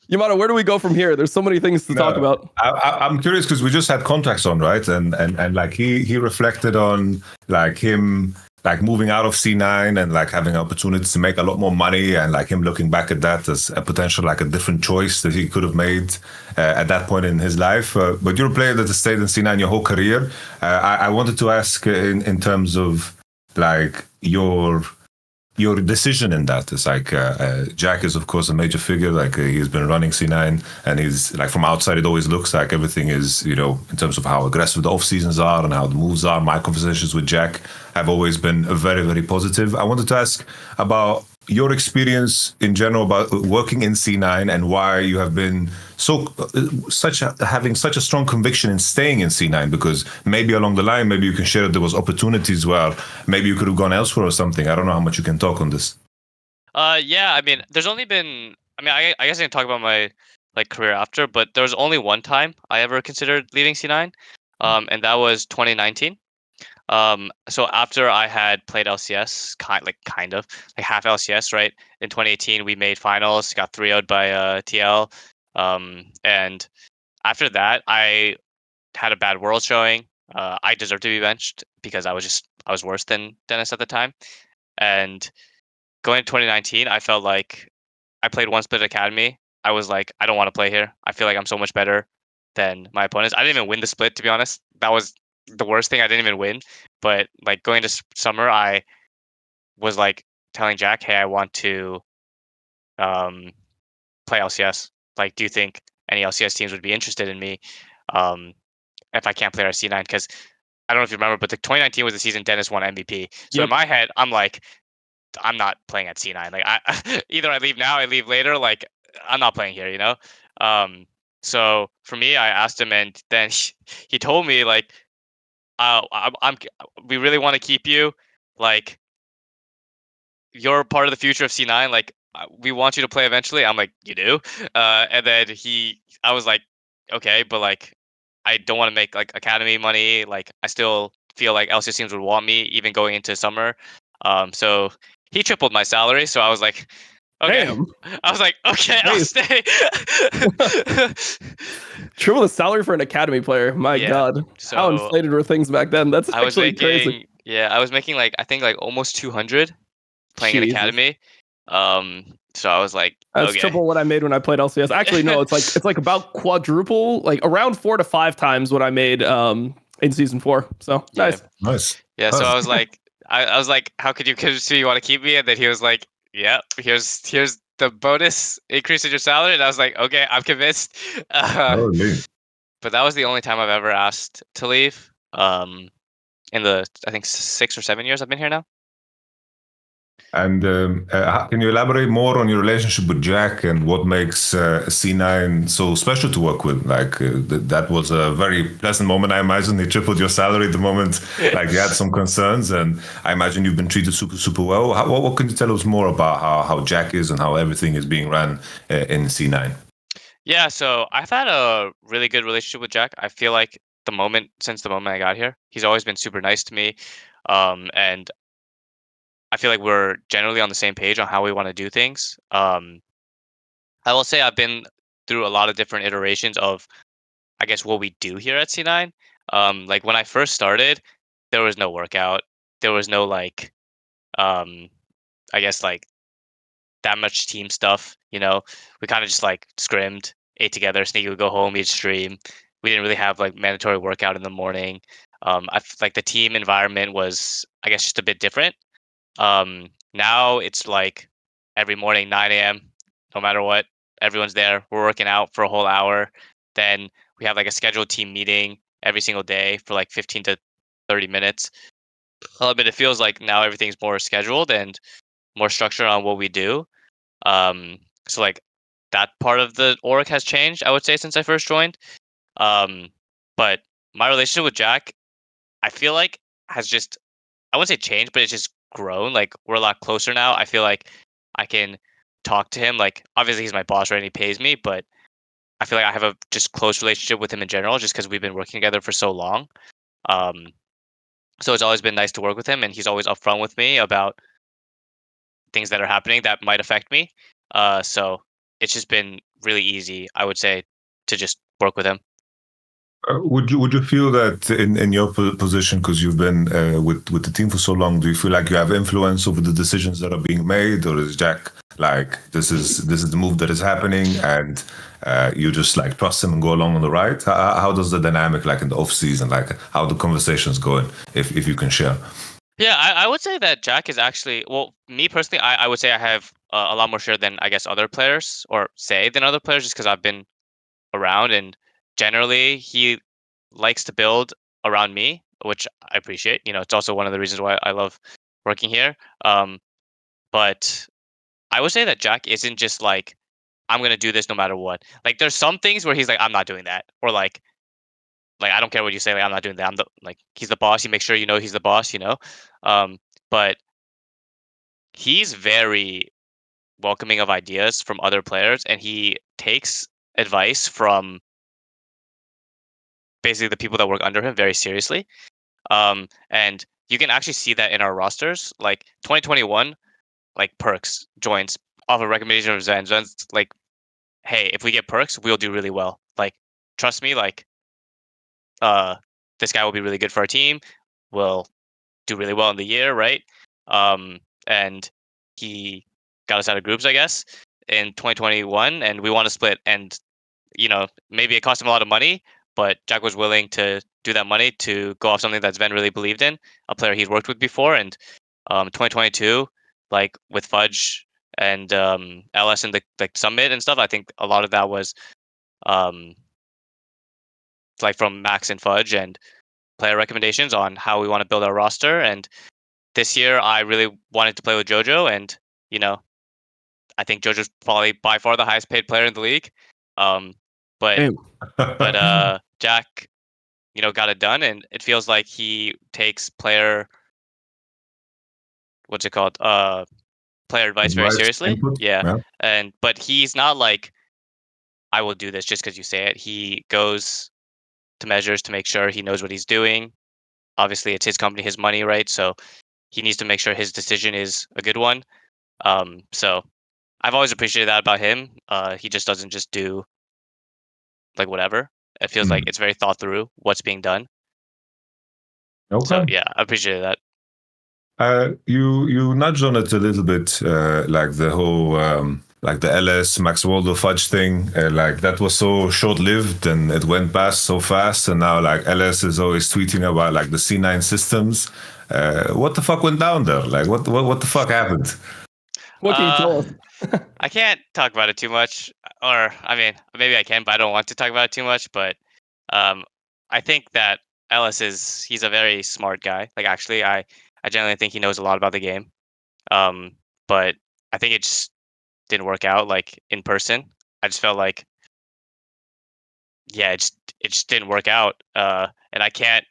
Yamato, where do we go from here? There's so many things to talk about. I'm curious because we just had contracts on, right? And like he reflected on like him like moving out of C9 and like having opportunities to make a lot more money, and like him looking back at that as a potential like a different choice that he could have made at that point in his life. But you're a player that has stayed in C9 your whole career. I wanted to ask in terms of like your decision in that. It's like Jack is of course a major figure. Like he's been running C9, and he's like from outside it always looks like everything is in terms of how aggressive the off seasons are and how the moves are. My conversations with Jack have always been very, very positive. I wanted to ask about your experience in general about working in C9 and why you have been having such a strong conviction in staying in C9, because maybe along the line, maybe you can share that there was opportunities where maybe you could have gone elsewhere or something. I don't know how much you can talk on this. Yeah, I mean, there's only been, I mean, I guess I can talk about my like career after, but there was only one time I ever considered leaving C9, and that was 2019. So after I had played LCS, kind of like half LCS, right? In 2018, we made finals, got 3-0'd by TL, and after that, I had a bad world showing. I deserved to be benched because I was worse than Dennis at the time, and going to 2019, I felt like I played one split academy. I was like, I don't want to play here. I feel like I'm so much better than my opponents. I didn't even win the split, to be honest. That was the worst thing. I didn't even win. But like going to summer, I was like telling Jack, hey, I want to um, play LCS. Like, do you think any LCS teams would be interested in me um, if I can't play our C9? Because I don't know if you remember, but the 2019 was the season Dennis won MVP. So in my head, I'm like, I'm not playing at C9. Like I either I leave now, I leave later. Like I'm not playing here, you know. Um, so for me, I asked him, and then he told me like, I'm we really want to keep you. Like you're part of the future of C9. Like we want you to play eventually. I'm like, you do. And then I was like, okay, but like I don't want to make like academy money. Like I still feel like LCS teams would want me even going into summer. So he tripled my salary. So I was like, okay. Damn. I was like, okay, I'll Nice. stay. Triple the salary for an academy player. My Yeah. God. How So inflated were things back then? That's I was actually crazy. making, yeah, I was making like I think like almost 200 playing in Jesus. academy. So I was like, That's okay. triple what I made when I played LCS. Actually, no, it's like about quadruple, like around 4 to 5 times what I made in season 4. So Yeah. Nice. Yeah, so I was like, I was like, how could you consider you want to keep me? And then he was like, yeah, here's the bonus increase in your salary. And I was like, okay, I'm convinced. Oh, really? But that was the only time I've ever asked to leave. In the I think 6 or 7 years I've been here now. And can you elaborate more on your relationship with Jack and what makes C9 so special to work with? Like that was a very pleasant moment. I imagine they tripled your salary the moment like you had some concerns, and I imagine you've been treated super well. What can you tell us more about how Jack is and how everything is being run in C9? Yeah, so I've had a really good relationship with Jack. I feel like since the moment I got here, he's always been super nice to me. And I feel like we're generally on the same page on how we want to do things. I will say I've been through a lot of different iterations of, I guess, what we do here at C9. Like when I first started, there was no workout. There was no like, um, I guess like that much team stuff. You know, we kind of just like scrimmed, ate together, sneaky would go home, eat stream. We didn't really have like mandatory workout in the morning. Like the team environment was, I guess, just a bit different. Now it's like every morning 9 a.m. No matter what, everyone's there. We're working out for a whole hour. Then we have like a scheduled team meeting every single day for like 15 to 30 minutes. But it feels like now everything's more scheduled and more structured on what we do. So like that part of the org has changed, I would say, since I first joined. Um, but my relationship with Jack, I feel like has just I wouldn't say changed, but it's just grown. Like we're a lot closer now. I feel like I can talk to him. Like obviously he's my boss, right? And he pays me, but I feel like I have a just close relationship with him in general, just because we've been working together for so long. Um, so it's always been nice to work with him, and he's always upfront with me about things that are happening that might affect me. So it's just been really easy, I would say, to just work with him. Would you feel that in your position, because you've been with the team for so long, do you feel like you have influence over the decisions that are being made, or is Jack like this is the move that is happening, and you just like trust him and go along on the ride? How does the dynamic like in the off season, like how the conversations going, if you can share? Yeah, I would say that Jack is actually, well, me personally, I would say I have a lot more share than I guess other players, or say than other players, just because I've been around, and generally he likes to build around me, which I appreciate. You know, it's also one of the reasons why I love working here. But I would say that Jack isn't just like, I'm gonna do this no matter what. Like there's some things where he's like, I'm not doing that, or like I don't care what you say, like I'm not doing that. I'm the like he's the boss. He makes sure you know he's the boss, you know. But he's very welcoming of ideas from other players, and he takes advice from basically the people that work under him very seriously. And you can actually see that in our rosters. Like 2021, like Perkz joins off a recommendation of Zven. Zven's like, hey, if we get Perkz, we'll do really well. Like, trust me, like, this guy will be really good for our team. We'll do really well in the year, right? And he got us out of groups, I guess, in 2021, and we want to split. And maybe it cost him a lot of money, but Jack was willing to do that money to go off something that Zven really believed in, a player he'd worked with before. And 2022, like with Fudge and LS and the like summit and stuff, I think a lot of that was like from Max and Fudge and player recommendations on how we want to build our roster. And this year, I really wanted to play with Jojo, and I think Jojo's probably by far the highest paid player in the league. But Jack, got it done, and it feels like he takes player, what's it called? Player advice very seriously. Yeah. But he's not like, I will do this just because you say it. He goes to measures to make sure he knows what he's doing. Obviously, it's his company, his money, right? So he needs to make sure his decision is a good one. So I've always appreciated that about him. He just doesn't just do like whatever. It feels like it's very thought through what's being done. Okay. So yeah, I appreciate that. You nudged on it a little bit, like the whole like the LS Max Waldo Fudge thing. Like that was so short-lived and it went past so fast. And now like LS is always tweeting about like the C9 systems. What the fuck went down there? Like what the fuck happened? What can you tell us? I can't talk about it too much, or I mean, maybe I can, but I don't want to talk about it too much. But I think that Ellis he's a very smart guy. Like actually, I generally think he knows a lot about the game. But I think it just didn't work out like in person. I just felt like, yeah, it just didn't work out. And I can't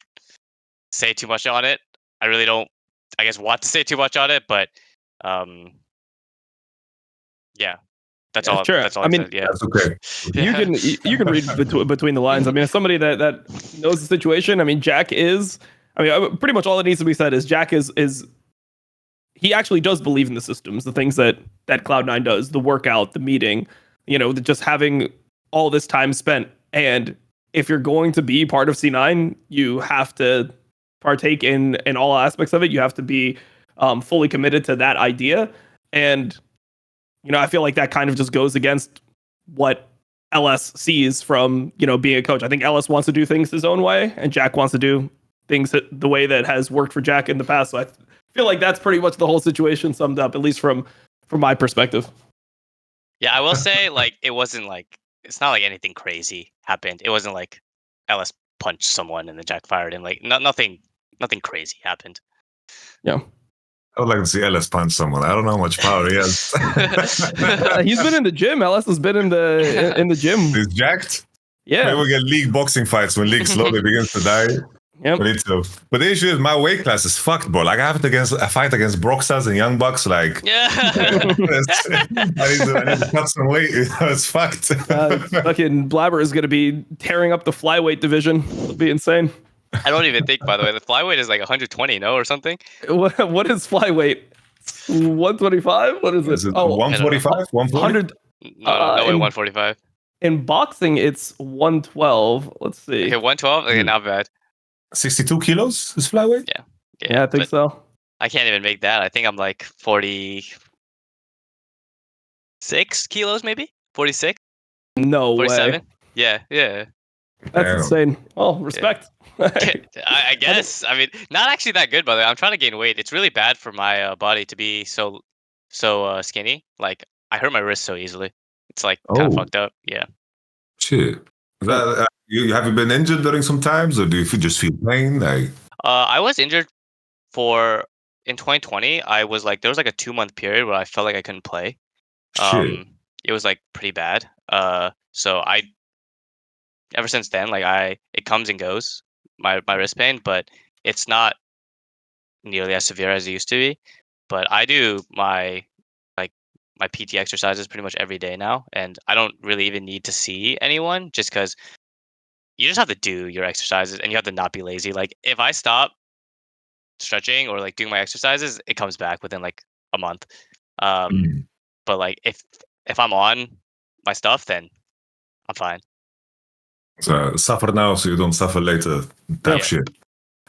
say too much on it. I really don't, I guess, want to say too much on it, but yeah, that's all. Sure. That's all. I mean, said. Yeah, that's okay. You can read between the lines. I mean, as somebody that knows the situation, I mean, Jack is. I mean, pretty much all that needs to be said is Jack is he actually does believe in the systems, the things that Cloud9 does, the workout, the meeting, just having all this time spent. And if you're going to be part of C9, you have to partake in all aspects of it. You have to be fully committed to that idea. And I feel like that kind of just goes against what LS sees from, being a coach. I think LS wants to do things his own way, and Jack wants to do things the way that has worked for Jack in the past. So I feel like that's pretty much the whole situation summed up, at least from my perspective. Yeah, I will say, like, it wasn't like, it's not like anything crazy happened. It wasn't like LS punched someone and then Jack fired him. Like, nothing crazy happened. Yeah. I would like to see LS punch someone. I don't know how much power he has. He's been in the gym. LS has been in the gym. He's jacked. Yeah. Maybe we'll get league boxing fights when league slowly begins to die. Yep. But the issue is my weight class is fucked, bro. Like I have a fight against Broxas and Young Bucks. Like, yeah. I need to cut some weight. It's fucked. Fucking Blaber is going to be tearing up the flyweight division. It'll be insane. I don't even think, by the way, the flyweight is like 120, no, or something. What is flyweight? 125? What is it? Is it 145? 140? No, 145. In boxing, it's 112. Let's see. Okay, 112. Okay, not bad. 62 kilos is flyweight? Yeah, I think so. I can't even make that. I think I'm like 46 kilos, maybe 46. No 47? way. Yeah. That's insane. Well, respect. I guess. I mean, not actually that good, brother. I'm trying to gain weight. It's really bad for my body to be so skinny. Like, I hurt my wrist so easily. It's like kind of fucked up. Yeah. Shit. Have you been injured during some times, or do you just feel pain? I was injured in 2020. I was like, there was like a 2-month period where I felt like I couldn't play. Shit. It was like pretty bad. So I ever since then, like it comes and goes, my wrist pain, but it's not nearly as severe as it used to be. But I do like my PT exercises pretty much every day now, and I don't really even need to see anyone just because you just have to do your exercises and you have to not be lazy. Like if I stop stretching or like doing my exercises, it comes back within like a month. Um, Mm. but like if I'm on my stuff, then I'm fine. So suffer now so you don't suffer later. Type Yeah. shit.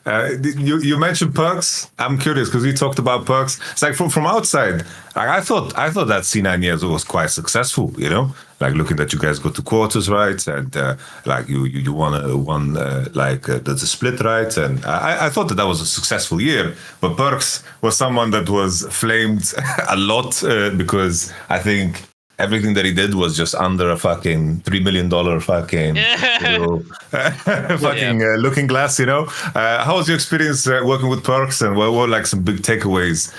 You mentioned Perkz. I'm curious because we talked about Perkz. It's like from outside, like I thought that C9 years was quite successful. You know, like looking that you guys got to quarters right, and like you won the split right, and I thought that was a successful year. But Perkz was someone that was flamed a lot because I think everything that he did was just under a fucking $3 million fucking looking glass, you know. How was your experience working with Perkz, and what were like some big takeaways?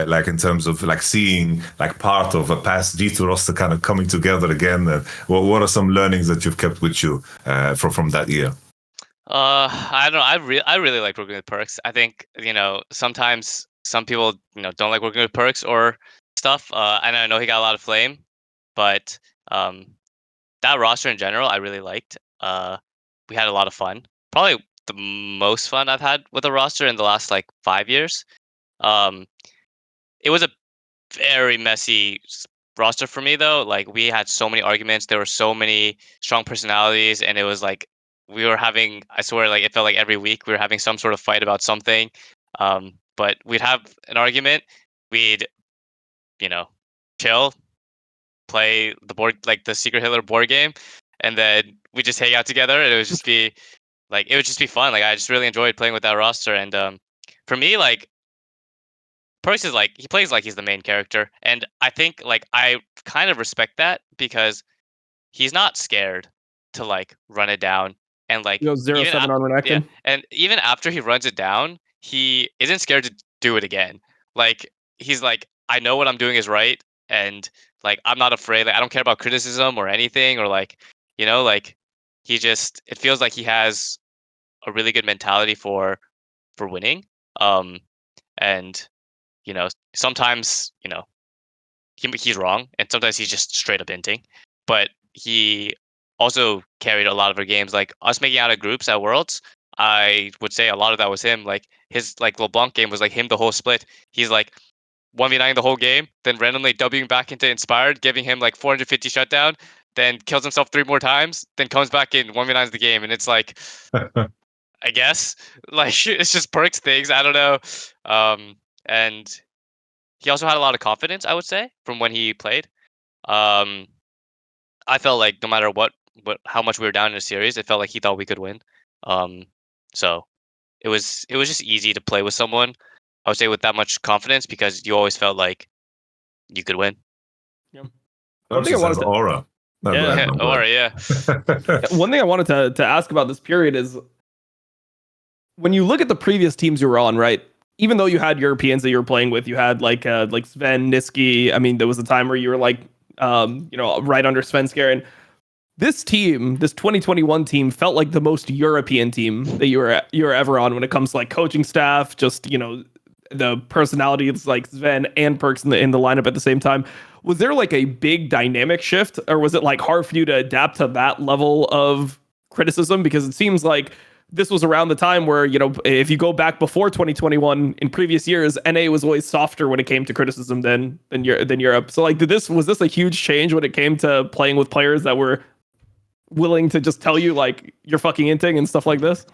Like in terms of like seeing like part of a past G2 roster kind of coming together again. What are some learnings that you've kept with you from that year? I don't know. I really like working with Perkz. I think sometimes some people don't like working with Perkz or stuff. And I know he got a lot of flame, but um, that roster in general, I really liked. We had a lot of fun. Probably the most fun I've had with a roster in the last like 5 years. Um, it was a very messy roster for me though. Like we had so many arguments. There were so many strong personalities, and it was like we were having. I swear, like it felt like every week we were having some sort of fight about something. But we'd have an argument. We'd chill, play the board like the Secret Hitler board game, and then we just hang out together, and it would just be fun. Like I just really enjoyed playing with that roster, and for me, like Perkz is like he plays like he's the main character, and I think like I kind of respect that because he's not scared to like run it down, and like You know, 0-7 on yeah, Renekton. and even after he runs it down, he isn't scared to do it again. Like he's like, I know what I'm doing is right, and like I'm not afraid. Like I don't care about criticism or anything, or like like it feels like he has a really good mentality for winning. And sometimes he's wrong, and sometimes he's just straight up inting. But he also carried a lot of our games, like us making out of groups at Worlds. I would say a lot of that was him. Like his like LeBlanc game was like him the whole split. He's like 1v9 the whole game, then randomly Wing back into Inspired, giving him like 450 shutdown, then kills himself 3 more times, then comes back in 1v9s the game, and it's like I guess like it's just Perkz things. I don't know. And he also had a lot of confidence, I would say, from when he played. Um, I felt like no matter how much we were down in a series, it felt like he thought we could win. Um, so it was just easy to play with someone, I would say, with that much confidence because you always felt like you could win. Yeah. One thing I wanted to aura. Yeah, aura, yeah. One thing I wanted to ask about this period is when you look at the previous teams you were on, right? Even though you had Europeans that you were playing with, you had like Zven, Niski. I mean, there was a time where you were like, right under Svenskeren. This team, this 2021 team, felt like the most European team that you were ever on when it comes to like coaching staff, just the personalities like Zven and Perkz in the lineup at the same time. Was there like a big dynamic shift, or was it like hard for you to adapt to that level of criticism? Because it seems like this was around the time where, if you go back before 2021 in previous years, NA was always softer when it came to criticism than Europe. So like, was this a huge change when it came to playing with players that were willing to just tell you like you're fucking inting and stuff like this?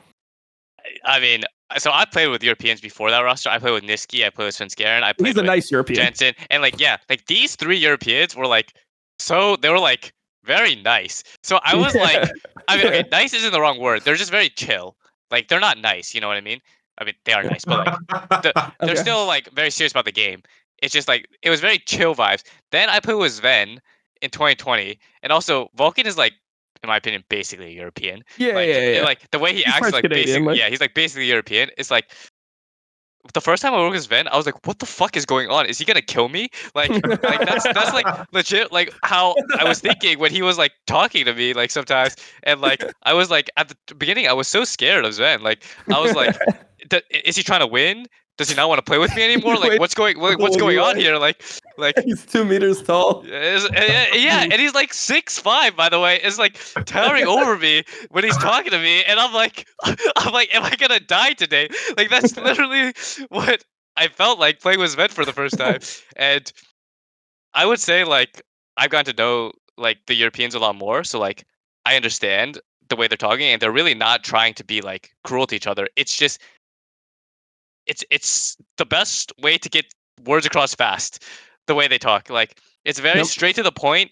I mean, so I played with Europeans before that roster. I played with Niski, I played with Svenskeren, I played He's a with nice European. Jensen, and like these 3 Europeans were like they were like very nice. So I was like, I mean, okay, nice isn't the wrong word. They're just very chill. Like they're not nice, you know what I mean? I mean, they are nice, but like they're still like very serious about the game. It's just like it was very chill vibes. Then I played with Zven in 2020, and also Vulcan is like, in my opinion, basically European. Yeah. Like the way he acts, like Canadian, basically, yeah, he's like basically European. It's like the first time I worked with Zven, I was like, what the fuck is going on? Is he gonna kill me? Like that's like legit like how I was thinking when he was like talking to me like sometimes, and like I was like at the beginning I was so scared of Zven. Like I was like, is he trying to win? Does he not want to play with me anymore? Like Wait, what's told going you, on right? here? Like He's 2 meters tall. yeah, and he's like 6'5", by the way. Is like towering over me when he's talking to me, and I'm like, am I gonna die today? Like that's literally what I felt like playing with Zven for the first time. And I would say like I've gotten to know like the Europeans a lot more, so like I understand the way they're talking, and they're really not trying to be like cruel to each other. It's just it's the best way to get words across fast. The way they talk, like it's very Yep. straight to the point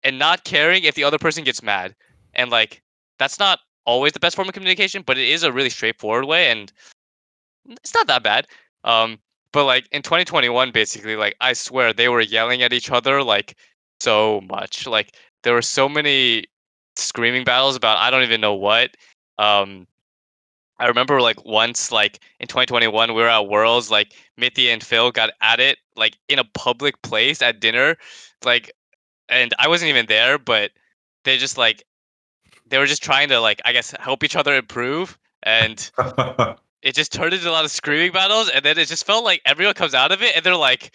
and not caring if the other person gets mad. And like that's not always the best form of communication, but it is a really straightforward way, and it's not that bad. But like in 2021, basically, like I swear they were yelling at each other like so much. Like there were so many screaming battles about I don't even know what. Um, I remember like once, like in 2021, we were at Worlds. Like Mithy and Phil got at it like in a public place at dinner, like, and I wasn't even there, but they just like they were just trying to like I guess help each other improve, and it just turned into a lot of screaming battles, and then it just felt like everyone comes out of it and they're like,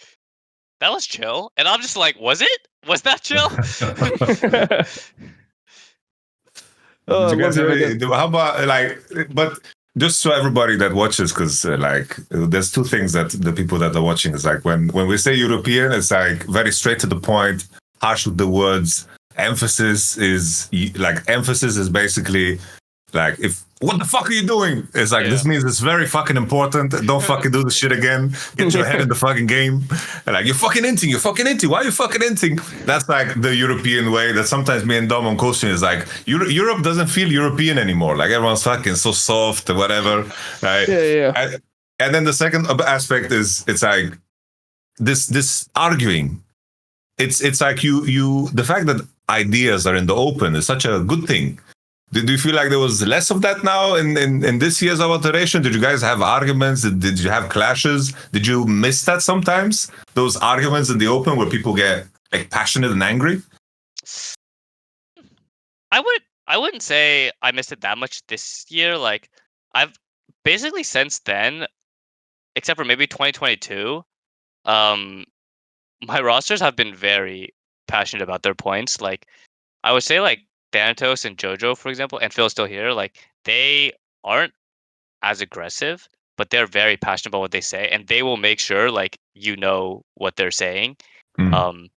"That was chill," and I'm just like, "Was it? Was that chill?" Oh, Did I you love guys have hearing any, it. how about like, but just so everybody that watches, because like there's two things that the people that are watching is like when we say European, it's like very straight to the point, harsh with the words. Emphasis is basically like, if what the fuck are you doing? It's like, Yeah. this means it's very fucking important. Don't fucking do this shit again. Get your head in the fucking game. And like, you're fucking inting. Why are you fucking inting? That's like the European way that sometimes me and Dom on coaching is like, Europe doesn't feel European anymore. Like everyone's fucking so soft or whatever. Right? Yeah. And then the second aspect is it's like this arguing. It's like the fact that ideas are in the open is such a good thing. Do you feel like there was less of that now in this year's iteration? Did you guys have arguments? Did you have clashes? Did you miss that sometimes? Those arguments in the open where people get like passionate and angry? I wouldn't say I missed it that much this year. Like I've basically since then, except for maybe 2022, um, my rosters have been very passionate about their points. Like I would say like Thanatos and Jojo, for example, and Phil's still here, like they aren't as aggressive, but they're very passionate about what they say, and they will make sure like you know what they're saying. Mm. Um,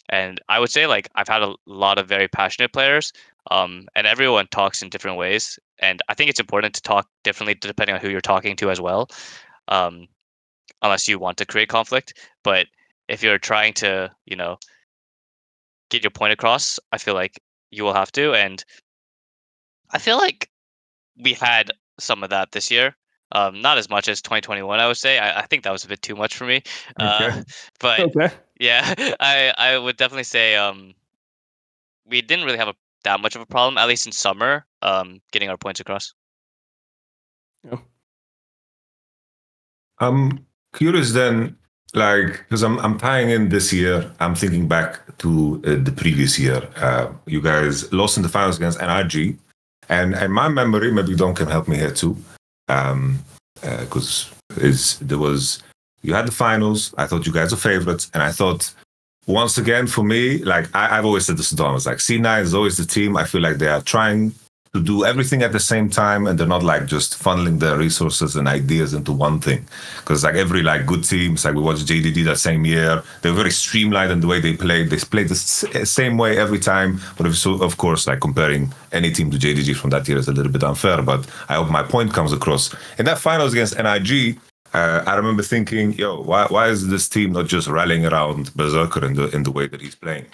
and I would say like I've had a lot of very passionate players, and everyone talks in different ways, and I think it's important to talk differently depending on who you're talking to as well, um, unless you want to create conflict. But if you're trying to, get your point across, I feel like you will have to, and I feel like we had some of that this year. Not as much as 2021, I would say. I think that was a bit too much for me. Okay. But Okay. yeah, I would definitely say we didn't really have that much of a problem, at least in summer, getting our points across. Yeah. I'm curious then, like, because I'm tying in this year. I'm thinking back to the previous year. You guys lost in the finals against NRG, and my memory, maybe Don can help me here too, because you had the finals. I thought you guys were favorites, and I thought once again for me, like I've always said this to Don, I was like C9 is always the team. I feel like they are trying to do everything at the same time, and they're not like just funneling their resources and ideas into one thing. Because like every like good team, it's like we watched JDD that same year. They're very streamlined in the way they played. They played the same way every time. But of course, like comparing any team to JDG from that year is a little bit unfair. But I hope my point comes across. In that finals against NIG, I remember thinking, yo, why is this team not just rallying around Berserker in the way that he's playing?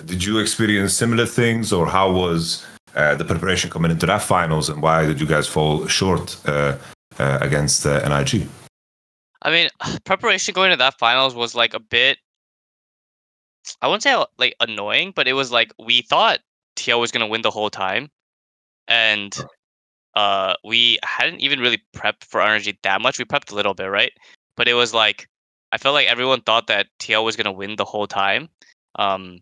Did you experience similar things, or how was the preparation coming into that finals, and why did you guys fall short against NIG? I mean, preparation going to that finals was like a bit, I wouldn't say like annoying, but it was like we thought TL was going to win the whole time. And we hadn't even really prepped for NRG that much. We prepped a little bit, right? But it was like I felt like everyone thought that TL was gonna win the whole time. Um,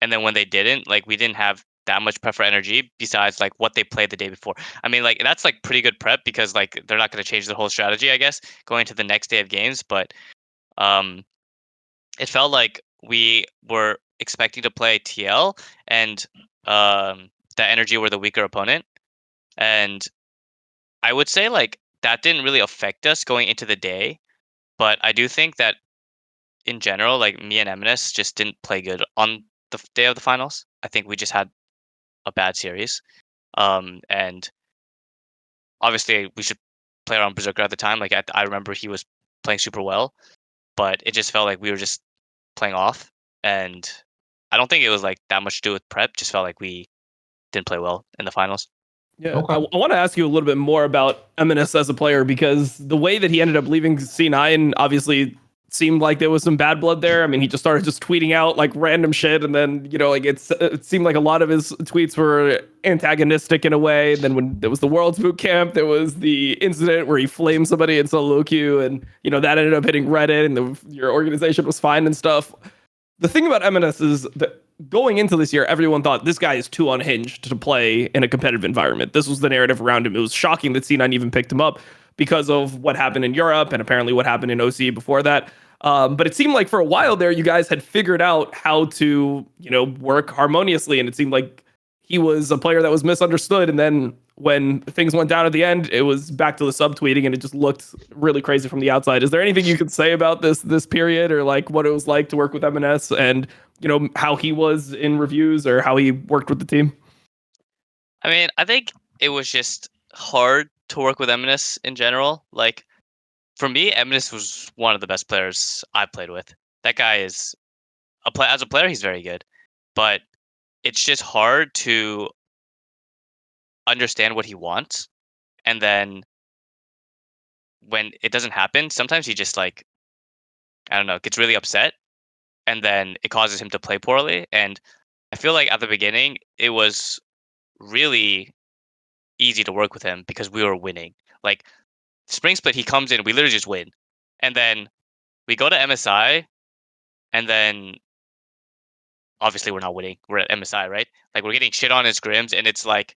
and then when they didn't, like we didn't have that much prep for NRG besides like what they played the day before. I mean, like that's like pretty good prep because like they're not gonna change the whole strategy, I guess, going into the next day of games. But um, it felt like we were expecting to play TL and that NRG were the weaker opponent. And I would say like that didn't really affect us going into the day, but I do think that in general, like me and Emenes just didn't play good on the day of the finals. I think we just had a bad series, and obviously we should play around Berserker at the time. Like I remember he was playing super well, but it just felt like we were just playing off, and I don't think it was like that much to do with prep. Just felt like we didn't play well in the finals. Yeah, Okay. I want to ask you a little bit more about Emenes as a player because the way that he ended up leaving C9 obviously seemed like there was some bad blood there. I mean, he just started just tweeting out like random shit, and then like it seemed like a lot of his tweets were antagonistic in a way. And then when there was the Worlds boot camp, there was the incident where he flamed somebody in solo queue, and that ended up hitting Reddit, and your organization was fine and stuff. The thing about Emenes is that going into this year, everyone thought this guy is too unhinged to play in a competitive environment. This was the narrative around him. It was shocking that C9 even picked him up because of what happened in Europe and apparently what happened in OC before that. But it seemed like for a while there, you guys had figured out how to, work harmoniously. And it seemed like he was a player that was misunderstood. And then when things went down at the end, it was back to the subtweeting, and it just looked really crazy from the outside. Is there anything you could say about this period, or like what it was like to work with M&S, and how he was in reviews or how he worked with the team? I mean, I think it was just hard to work with Emenes in general. Like for me, Emenes was one of the best players I played with. That guy is as a player, he's very good, but it's just hard to understand what he wants, and then when it doesn't happen, sometimes he just like I don't know, gets really upset, and then it causes him to play poorly. And I feel like at the beginning it was really easy to work with him because we were winning. Like Spring Split, he comes in, we literally just win, and then we go to MSI, and then obviously we're not winning. We're at MSI, right? Like we're getting shit on in scrims, and it's like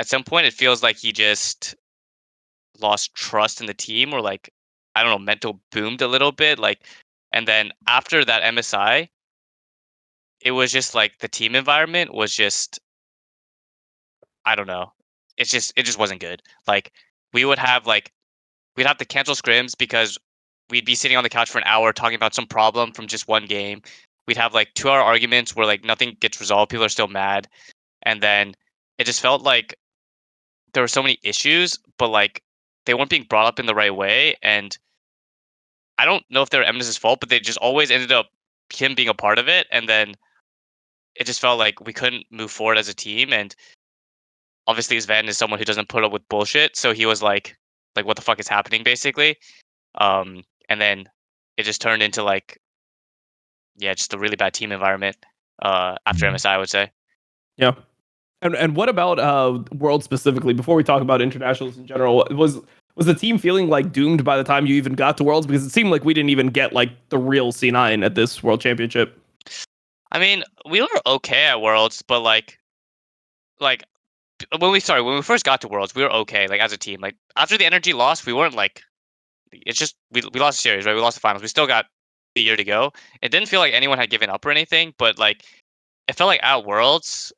at some point it feels like he just lost trust in the team, or like I don't know, mental boomed a little bit. Like, and then after that MSI, it was just like the team environment was just I don't know. It just wasn't good. Like we would have like we'd have to cancel scrims because we'd be sitting on the couch for an hour talking about some problem from just one game. We'd have like 2 hour arguments where like nothing gets resolved. People are still mad. And then it just felt like there were so many issues, but like they weren't being brought up in the right way. And I don't know if they were Emenes' fault, but they just always ended up him being a part of it. And then it just felt like we couldn't move forward as a team. And obviously Zven is someone who doesn't put up with bullshit. So he was like what the fuck is happening basically? And then it just turned into like, yeah, just a really bad team environment after MSI, I would say. Yeah. And what about World specifically? Before we talk about internationals in general, was the team feeling like doomed by the time you even got to Worlds? Because it seemed like we didn't even get like the real C9 at this World Championship. I mean, we were okay at Worlds, but like when we first got to Worlds, we were okay. Like as a team, like after the NRG loss, we weren't like. It's just we lost the series, right? We lost the finals. We still got a year to go. It didn't feel like anyone had given up or anything, but like it felt like at Worlds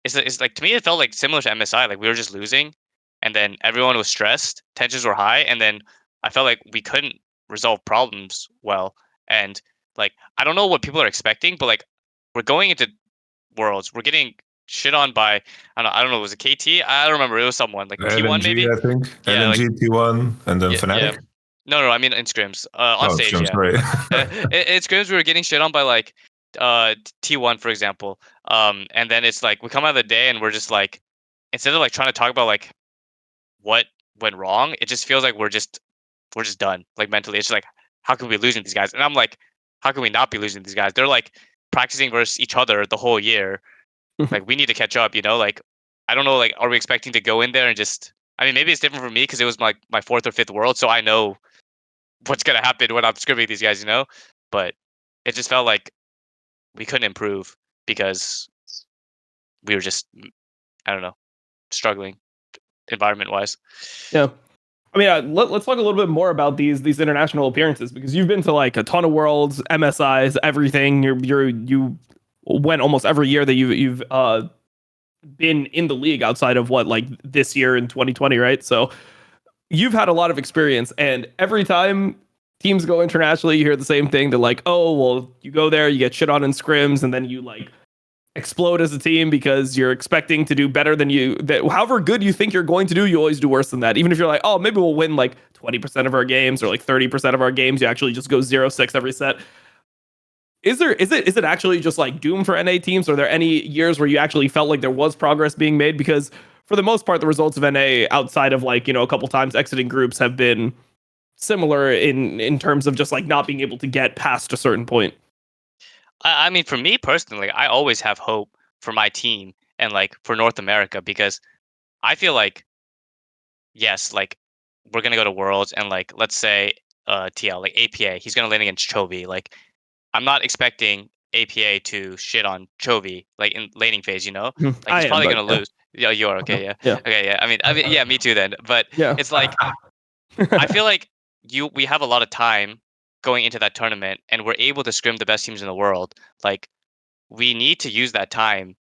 it's like to me it felt like similar to MSI. Like we were just losing, and then everyone was stressed, tensions were high, and then I felt like we couldn't resolve problems well. And like I don't know what people are expecting, but like we're going into Worlds, we're getting shit on by I don't know, was it KT? I don't remember. It was someone like T1 maybe. I think. Yeah, LNG, T1, and then yeah, Fnatic. yeah. No, I mean in scrims. On stage, Scrims, yeah. right. In scrims, we were getting shit on by like T1, for example. And then it's like we come out of the day and we're just like, instead of like trying to talk about like what went wrong, it just feels like we're just done. Like mentally, it's just like, how can we be losing these guys? And I'm like, how can we not be losing these guys? They're like practicing versus each other the whole year. Like we need to catch up, like I don't know, like, are we expecting to go in there and just? I mean, maybe it's different for me because it was my fourth or fifth world, so I know what's gonna happen when I'm scrimming these guys, you know. But it just felt like we couldn't improve because we were just, I don't know, struggling environment wise. Yeah. I mean, let's talk a little bit more about these international appearances, because you've been to like a ton of worlds, MSIs, everything. You went almost every year that you've been in the league outside of what, like this year in 2020, right? So you've had a lot of experience, and every time teams go internationally, you hear the same thing. They're like, oh, well, you go there, you get shit on in scrims, and then you like explode as a team because you're expecting to do better than however good you think you're going to do, you always do worse than that. Even if you're like, oh, maybe we'll win like 20% of our games or like 30% of our games, you actually just go 0-6 every set. Is it actually just like doom for NA teams? Are there any years where you actually felt like there was progress being made? Because for the most part, the results of NA outside of like, a couple times exiting groups have been similar in terms of just like not being able to get past a certain point. I mean, for me personally, I always have hope for my team and like for North America because I feel like, yes, like we're gonna go to Worlds and like let's say TL like APA, he's gonna lane against Chovy. Like I'm not expecting APA to shit on Chovy like in laning phase, you know? Like I he's am, probably but gonna lose. Yeah, you are okay, yeah. yeah, Okay, yeah. I mean yeah, me too then. But yeah. it's like I feel like we have a lot of time going into that tournament and we're able to scrim the best teams in the world. Like we need to use that time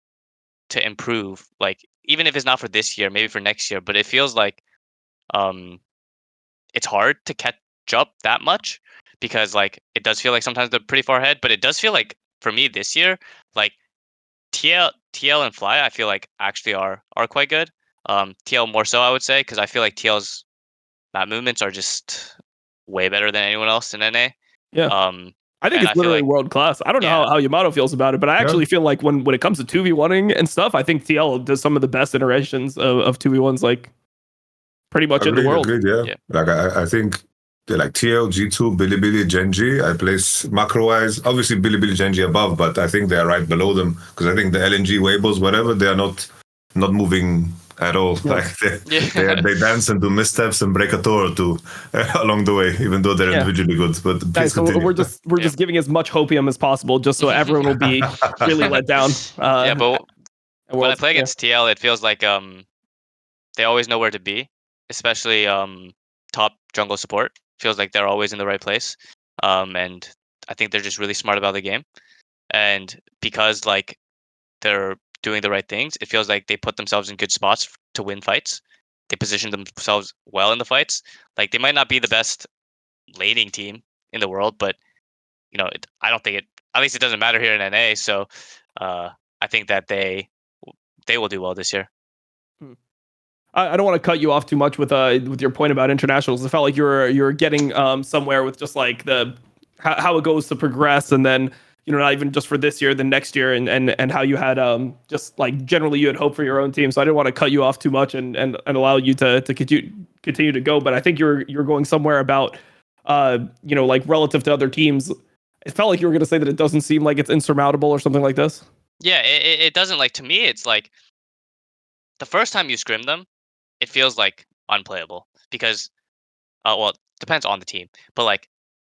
to improve. Like even if it's not for this year, maybe for next year. But it feels like um, it's hard to catch up that much because like it does feel like sometimes they're pretty far ahead. But it does feel like for me this year, like TL and Fly, I feel like actually are quite good. TL more so, I would say, because I feel like TL's map movements are just way better than anyone else in NA. Yeah. Um, I think and it's I feel literally like world class. I don't know yeah, how Yamato feels about it, but I Yeah, actually feel like when it comes to 2v1ing and stuff, I think TL does some of the best iterations of 2v1s, like pretty much in the world. agreed. Yeah, yeah. like I think they're like TL, G2, Bilibili, Genji. I place macro wise, obviously Bilibili, Genji above, but I think they're right below them because I think the LNG Weibos, whatever, they are not moving at all. Yeah. Like Yeah. they dance and do missteps and break a door or two along the way, even though they're Yeah. individually good. But please Guys, so continue. we're Yeah. just giving as much hopium as possible, just so everyone will be really let down. Yeah, but At when I Worlds. play Yeah. against TL, it feels like they always know where to be, especially top jungle support. Feels like they're always in the right place. And I think they're just really smart about the game. And because like they're doing the right things, it feels like they put themselves in good spots to win fights. They position themselves well in the fights. Like they might not be the best laning team in the world, but I don't think it. At least it doesn't matter here in NA. So uh, I think that they will do well this year. Hmm. I don't want to cut you off too much with your point about internationals. I felt like you were getting somewhere with just like the how it goes to progress, and then not even just for this year, the next year, and how you had just like generally you had hope for your own team. So I didn't want to cut you off too much and allow you to continue to go. But I think you're going somewhere about like relative to other teams. It felt like you were going to say that it doesn't seem like it's insurmountable or something like this. Yeah, it doesn't like to me. It's like the first time you scrim them, it feels like unplayable because well, it depends on the team, but like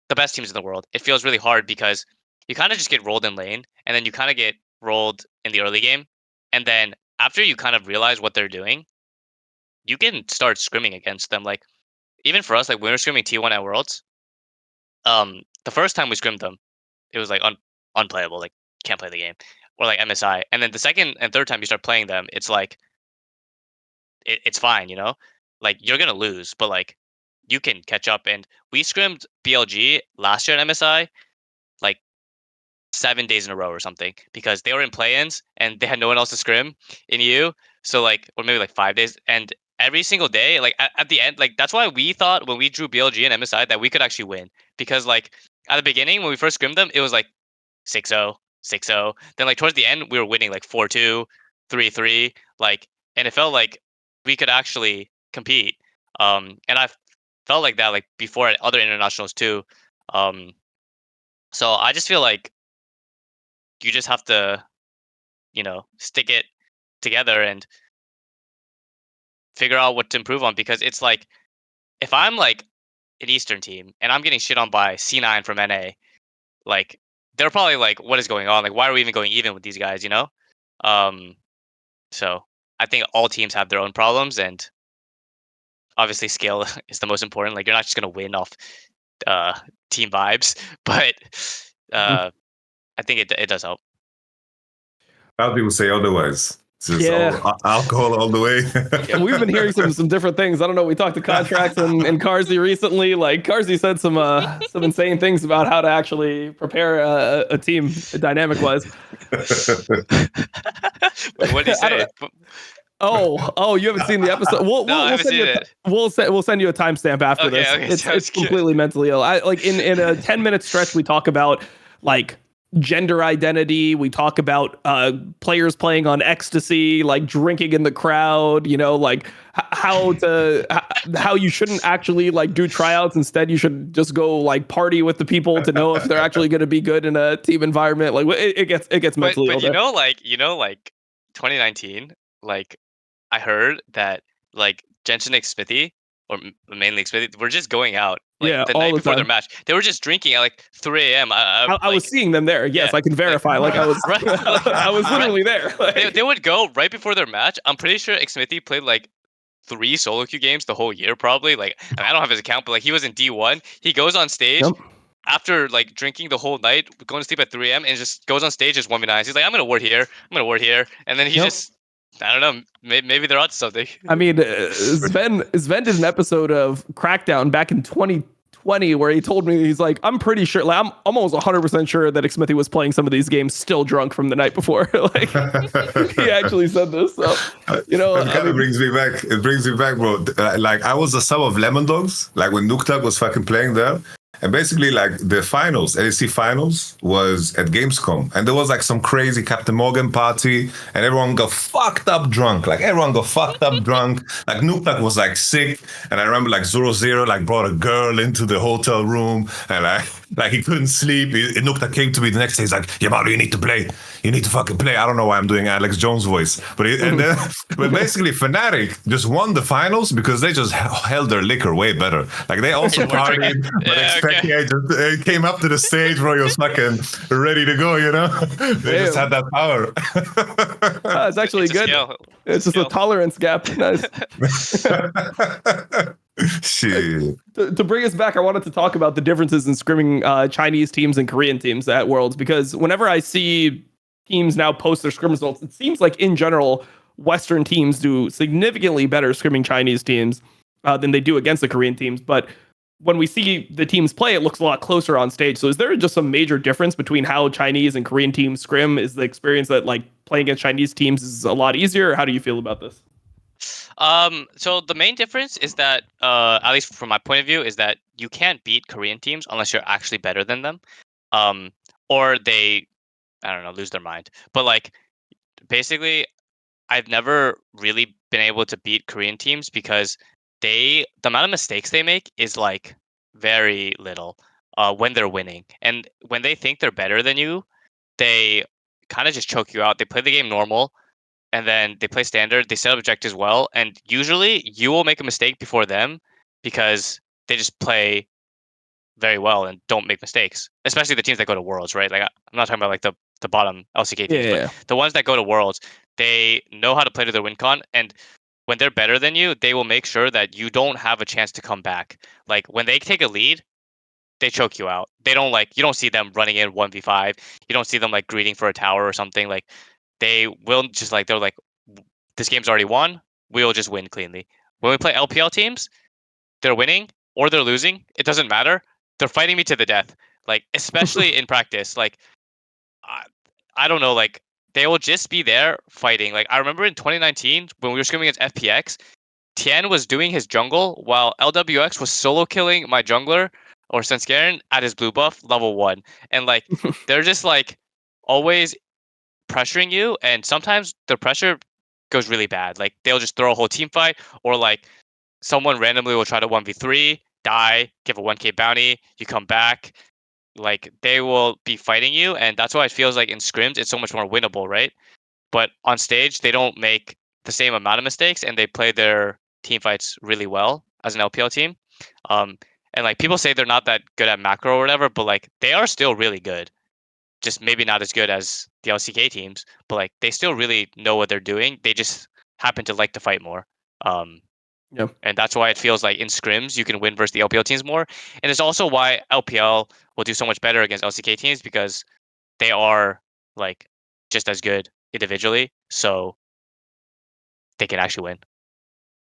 the best teams in the world, it feels really hard because you kind of just get rolled in lane, and then you kind of get rolled in the early game, and then after you kind of realize what they're doing, you can start scrimming against them. Like even for us, like when we were scrimming T1 at Worlds, the first time we scrimmed them, it was like unplayable, like can't play the game, or like MSI, and then the second and third time you start playing them, it's like it's fine, like you're gonna lose, but like you can catch up. And we scrimmed BLG last year at MSI like 7 days in a row or something because they were in play-ins and they had no one else to scrim in EU. So like, or maybe like 5 days, and every single day, like at the end, like that's why we thought when we drew BLG and MSI that we could actually win because like at the beginning when we first scrimmed them, it was like 6-0, 6-0. Then like towards the end, we were winning like 4-2, 3-3, like, and it felt like we could actually compete. And I felt like that like before at other internationals too. Um, so I just feel like you just have to, stick it together and figure out what to improve on, because it's like, if I'm like an Eastern team and I'm getting shit on by C9 from NA, like they're probably like, what is going on? Like, why are we even going even with these guys, you know? So I think all teams have their own problems, and obviously scale is the most important. Like, you're not just gonna win off team vibes, but I think it does help. A lot of people say otherwise. It's just alcohol all the way. Yeah, we've been hearing some different things. I don't know. We talked to Contracts and Carzy recently. Like, Carzy said some insane things about how to actually prepare a team dynamic wise. What did he say? Oh, you haven't seen the episode. We'll send you a timestamp after this. Okay, it's completely mentally ill. Like in a 10-minute stretch, we talk about like gender identity. We talk about players playing on ecstasy, like drinking in the crowd, you know, like how you shouldn't actually like do tryouts. Instead, you should just go like party with the people to know if they're actually going to be good in a team environment. Like it gets mentally ill. But you know, like 2019, like I heard that like Jensen and Smithy, or mainly Smithy, were just going out. Like the night before their match, they were just drinking at like 3 a.m. I was seeing them there. Yes, I can verify. Like I was, I was literally there. Like, they would go right before their match. I'm pretty sure Smithy played like 3 solo queue games the whole year, probably. Like, and I don't have his account, but like he was in D1. He goes on stage after like drinking the whole night, going to sleep at 3 a.m. and just goes on stage as 1v9. He's like, I'm gonna ward here, and then he just. I don't know. Maybe they're onto something. I mean, Zven did an episode of Crackdown back in 2020 where he told me, he's like, I'm pretty sure, like, I'm almost 100% sure that Smithy was playing some of these games still drunk from the night before. Like, he actually said this. So, you know, it kind of brings me back. It brings me back, bro. Like, I was a sub of Lemon Dogs, like when Nuktak was fucking playing there. And basically, like, the finals, LEC finals, was at Gamescom. And there was, like, some crazy Captain Morgan party. And everyone got fucked up drunk. Like, Like, Nuktak was, like, sick. And I remember, like, 0-0, like, brought a girl into the hotel room. And, like he couldn't sleep. Nuktak came to me the next day. He's like, Yamato, you need to play. You need to fucking play. I don't know why I'm doing Alex Jones' voice. But basically, Fnatic just won the finals because they just held their liquor way better. Like, they also partied, but just came up to the stage where he was fucking ready to go, you know? They just had that power. It's actually good. It's just a tolerance gap. Nice. Shit. To bring us back, I wanted to talk about the differences in scrimming Chinese teams and Korean teams at Worlds, because whenever I see teams now post their scrim results, it seems like in general Western teams do significantly better scrimming Chinese teams than they do against the Korean teams. But when we see the teams play, it looks a lot closer on stage. So is there just some major difference between how Chinese and Korean teams scrim? Is the experience that like playing against Chinese teams is a lot easier? Or how do you feel about this? So the main difference is that, at least from my point of view, is that you can't beat Korean teams unless you're actually better than them, or they, I don't know, lose their mind. But like, basically, I've never really been able to beat Korean teams because the amount of mistakes they make is like very little when they're winning, and when they think they're better than you, they kind of just choke you out. They play the game normal. And then they play standard, they set up objectives well, and usually you will make a mistake before them because they just play very well and don't make mistakes. Especially the teams that go to Worlds, right? Like, I'm not talking about like the bottom LCK teams, but the ones that go to Worlds, they know how to play to their win con, and when they're better than you, they will make sure that you don't have a chance to come back. Like, when they take a lead, they choke you out. They don't you don't see them running in 1v5. You don't see them like greeting for a tower or something. Like, they will just they're like, this game's already won. We'll just win cleanly. When we play LPL teams, they're winning or they're losing. It doesn't matter. They're fighting me to the death. Like, especially in practice. Like, I don't know. Like, they will just be there fighting. Like, I remember in 2019 when we were scrimming against FPX, Tian was doing his jungle while LWX was solo killing my jungler or Svenskeren at his blue buff level 1. And like, they're just like always pressuring you, and sometimes the pressure goes really bad. Like, they'll just throw a whole team fight, or like someone randomly will try to 1v3, die, give a 1k bounty, you come back. Like, they will be fighting you, and that's why it feels like in scrims it's so much more winnable, right? But on stage they don't make the same amount of mistakes, and they play their team fights really well as an LPL team. And like people say they're not that good at macro or whatever, but like they are still really good. Just maybe not as good as the LCK teams, but like they still really know what they're doing. They just happen to like to fight more. Yeah. And that's why it feels like in scrims you can win versus the LPL teams more. And it's also why LPL will do so much better against LCK teams because they are like just as good individually, so they can actually win.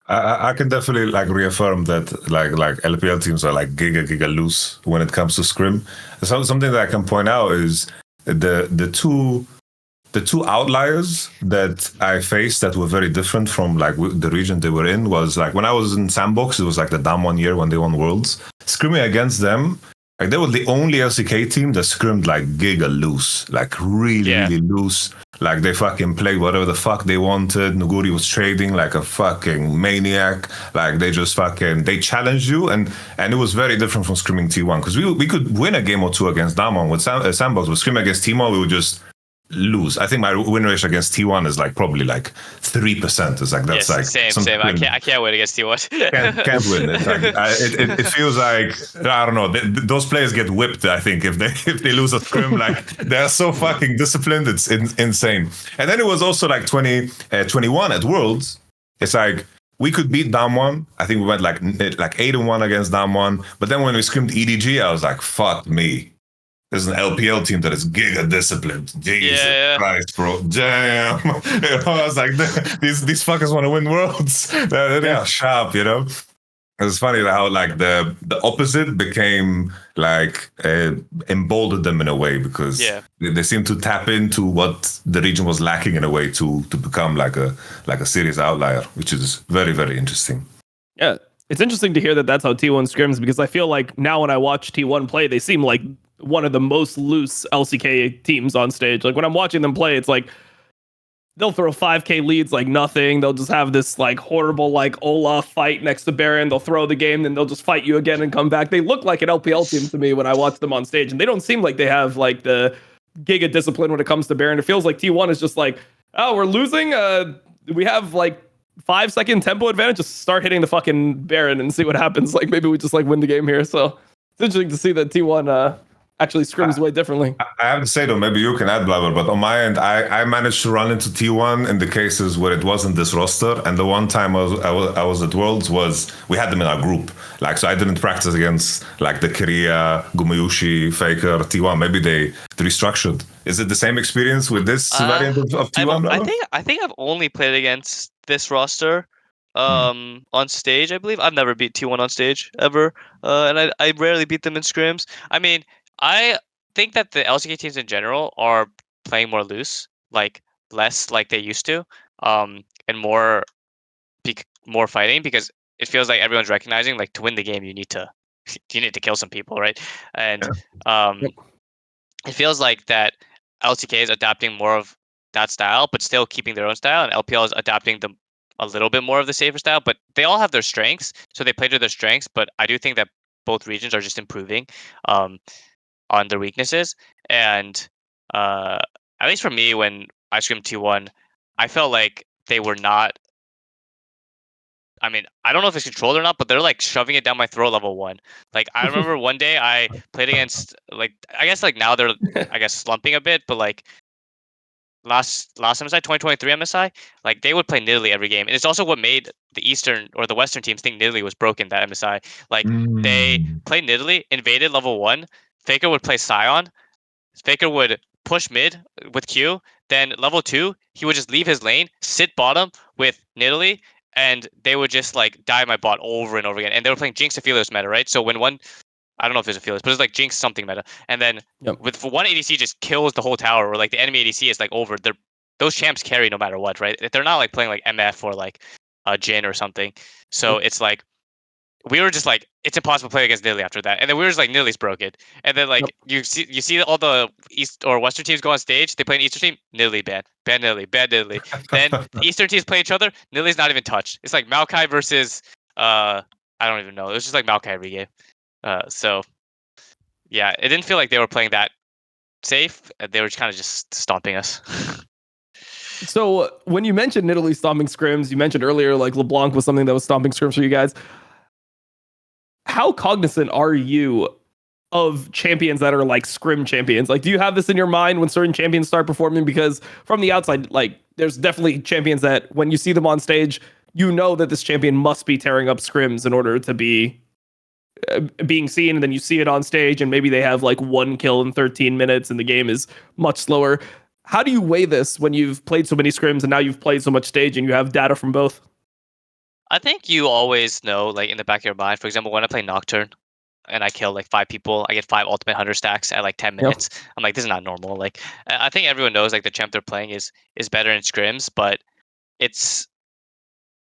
I can definitely like reaffirm that like LPL teams are like giga loose when it comes to scrim. So something that I can point out is the two outliers that I faced that were very different from like the region they were in was like when I was in Sandbox, it was like the Dam1 year when they won Worlds. Scrimming against them, like they were the only LCK team that scrimmed like giga loose, like really loose. Like they fucking played whatever the fuck they wanted. Nuguri was trading like a fucking maniac. Like they just fucking they challenged you, and it was very different from scrimming T1 because we could win a game or two against Dam1 with Sandbox, but scrimming against T1 we would just lose. I think my win rate against T1 is like probably like 3%. It's like that's like same. I can't win against T1. can't win. It's like, it feels like I don't know. Those players get whipped. I think if they lose a scrim, like they're so fucking disciplined. It's insane. And then it was also like 21 at Worlds. It's like we could beat Dam1. I think we went like 8-1 against Dam1. But then when we scrimmed EDG, I was like, fuck me. There's an LPL team that is giga disciplined. Jesus Christ, bro. Damn. I was like, these fuckers want to win Worlds. They're sharp, you know? It's funny how like the opposite became like emboldened them in a way because they seem to tap into what the region was lacking in a way to become like a serious outlier, which is very, very interesting. Yeah. It's interesting to hear that that's how T1 scrims because I feel like now when I watch T1 play, they seem like one of the most loose LCK teams on stage. Like when I'm watching them play, it's like they'll throw 5k leads like nothing. They'll just have this like horrible like Olaf fight next to Baron. They'll throw the game, then they'll just fight you again and come back. They look like an LPL team to me when I watch them on stage, and they don't seem like they have like the giga discipline when it comes to Baron. It feels like T1 is just like, oh, we're losing. We have like 5-second tempo advantage. Just start hitting the fucking Baron and see what happens. Like maybe we just like win the game here. So it's interesting to see that T1 actually scrims way differently. I have to say though, maybe you can add Blaber, but on my end, I managed to run into T1 in the cases where it wasn't this roster. And the one time I was at Worlds was we had them in our group. Like so, I didn't practice against like the Korea, Gumayushi, Faker, T1. Maybe they restructured. Is it the same experience with this variant of T1? I think I've only played against this roster on stage. I believe I've never beat T1 on stage ever, and I rarely beat them in scrims. I mean, I think that the LCK teams in general are playing more loose, like less like they used to, and more fighting because it feels like everyone's recognizing like to win the game you need to kill some people, right? And it feels like that LCK is adapting more of that style, but still keeping their own style, and LPL is adapting a little bit more of the safer style. But they all have their strengths, so they play to their strengths. But I do think that both regions are just improving on their weaknesses, and at least for me, when I scrimmed T1, I felt like they were not. I mean, I don't know if it's controlled or not, but they're like shoving it down my throat level 1. Like I remember one day I played against like I guess like now they're slumping a bit, but like last MSI 2023 MSI, like they would play Nidalee every game, and it's also what made the Eastern or the Western teams think Nidalee was broken that MSI. Like they played Nidalee, invaded level 1. Faker would play Scion. Faker would push mid with Q. Then level 2, he would just leave his lane, sit bottom with Nidalee, and they would just like die my bot over and over again. And they were playing Jinx Aphelios meta, right? So when one, I don't know if it's Aphelios, but it's like Jinx something meta. And then with one ADC just kills the whole tower, or like the enemy ADC is like over. Those champs carry no matter what, right? They're not like playing like MF or like Jhin or something. So it's like we were just like it's impossible to play against Nidalee after that, and then we were just like Nidalee's broken, and then like you see all the East or Western teams go on stage, they play an Eastern team, Nidalee ban Nidalee. Then the Eastern teams play each other, Nidalee's not even touched. It's like Maokai versus I don't even know. It was just like Maokai every game. So yeah, it didn't feel like they were playing that safe. They were kind of just stomping us. So when you mentioned Italy stomping scrims, you mentioned earlier like LeBlanc was something that was stomping scrims for you guys. How cognizant are you of champions that are like scrim champions? Like, do you have this in your mind when certain champions start performing? Because from the outside, like, there's definitely champions that when you see them on stage, you know that this champion must be tearing up scrims in order to be being seen. And then you see it on stage, and maybe they have like one kill in 13 minutes, and the game is much slower. How do you weigh this when you've played so many scrims and now you've played so much stage and you have data from both? I think you always know, like in the back of your mind. For example, when I play Nocturne and I kill like 5 people, I get 5 ultimate 100 stacks at like 10 minutes. I'm like, this is not normal. Like, I think everyone knows like the champ they're playing is better in scrims, but it's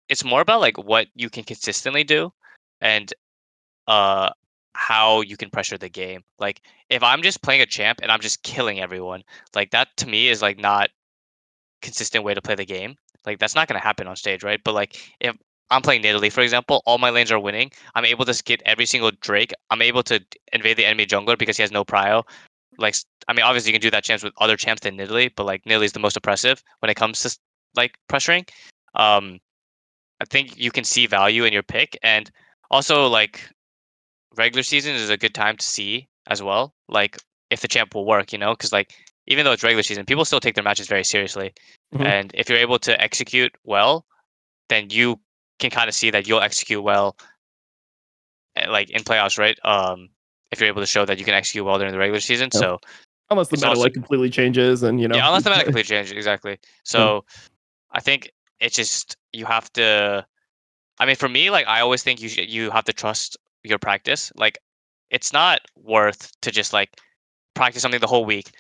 it's more about like what you can consistently do, and uh how you can pressure the game. Like, if I'm just playing a champ and I'm just killing everyone, like that to me is like not consistent way to play the game. Like, that's not going to happen on stage, right? But like, if I'm playing Italy, for example, all my lanes are winning. I'm able to skip every single Drake. I'm able to invade the enemy jungler because he has no prio. Like, I mean, obviously you can do that chance with other champs than Nidalee, but like Nidalee's the most oppressive when it comes to like pressuring. Um, I think you can see value in your pick, and also like regular season is a good time to see as well. Like, if the champ will work, because like even though it's regular season, people still take their matches very seriously, Mhm. and if you're able to execute well, then you can kind of see that you'll execute well, like in playoffs, right? If you're able to show that you can execute well during the regular season, Yep. so Unless the it's meta also like completely changes and yeah, unless the meta completely changes, exactly. Yeah. So I think it's just you have to. I mean, for me, like I always think you have to trust your practice. Like, it's not worth to just like practice something the whole week.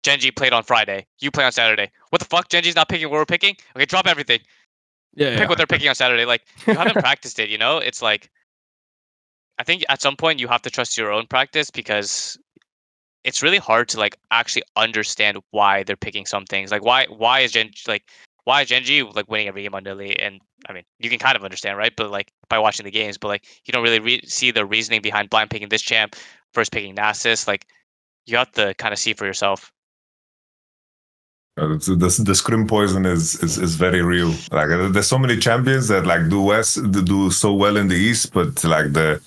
Genji played on Friday. You play on Saturday. What the fuck? Genji's not picking what we're picking? Okay, drop everything. Pick Yeah, what they're picking on Saturday. Like, you haven't practiced it, It's like, I think at some point you have to trust your own practice, because it's really hard to like actually understand why they're picking some things. Like, why is Genji like winning every game on Lily? And I mean, you can kind of understand, right? But like by watching the games, but like you don't really see the reasoning behind blind picking this champ versus picking Nasus. Like, you have to kind of see for yourself. The scrim poison is very real. Like, there's so many champions that like do so well in the East, but like the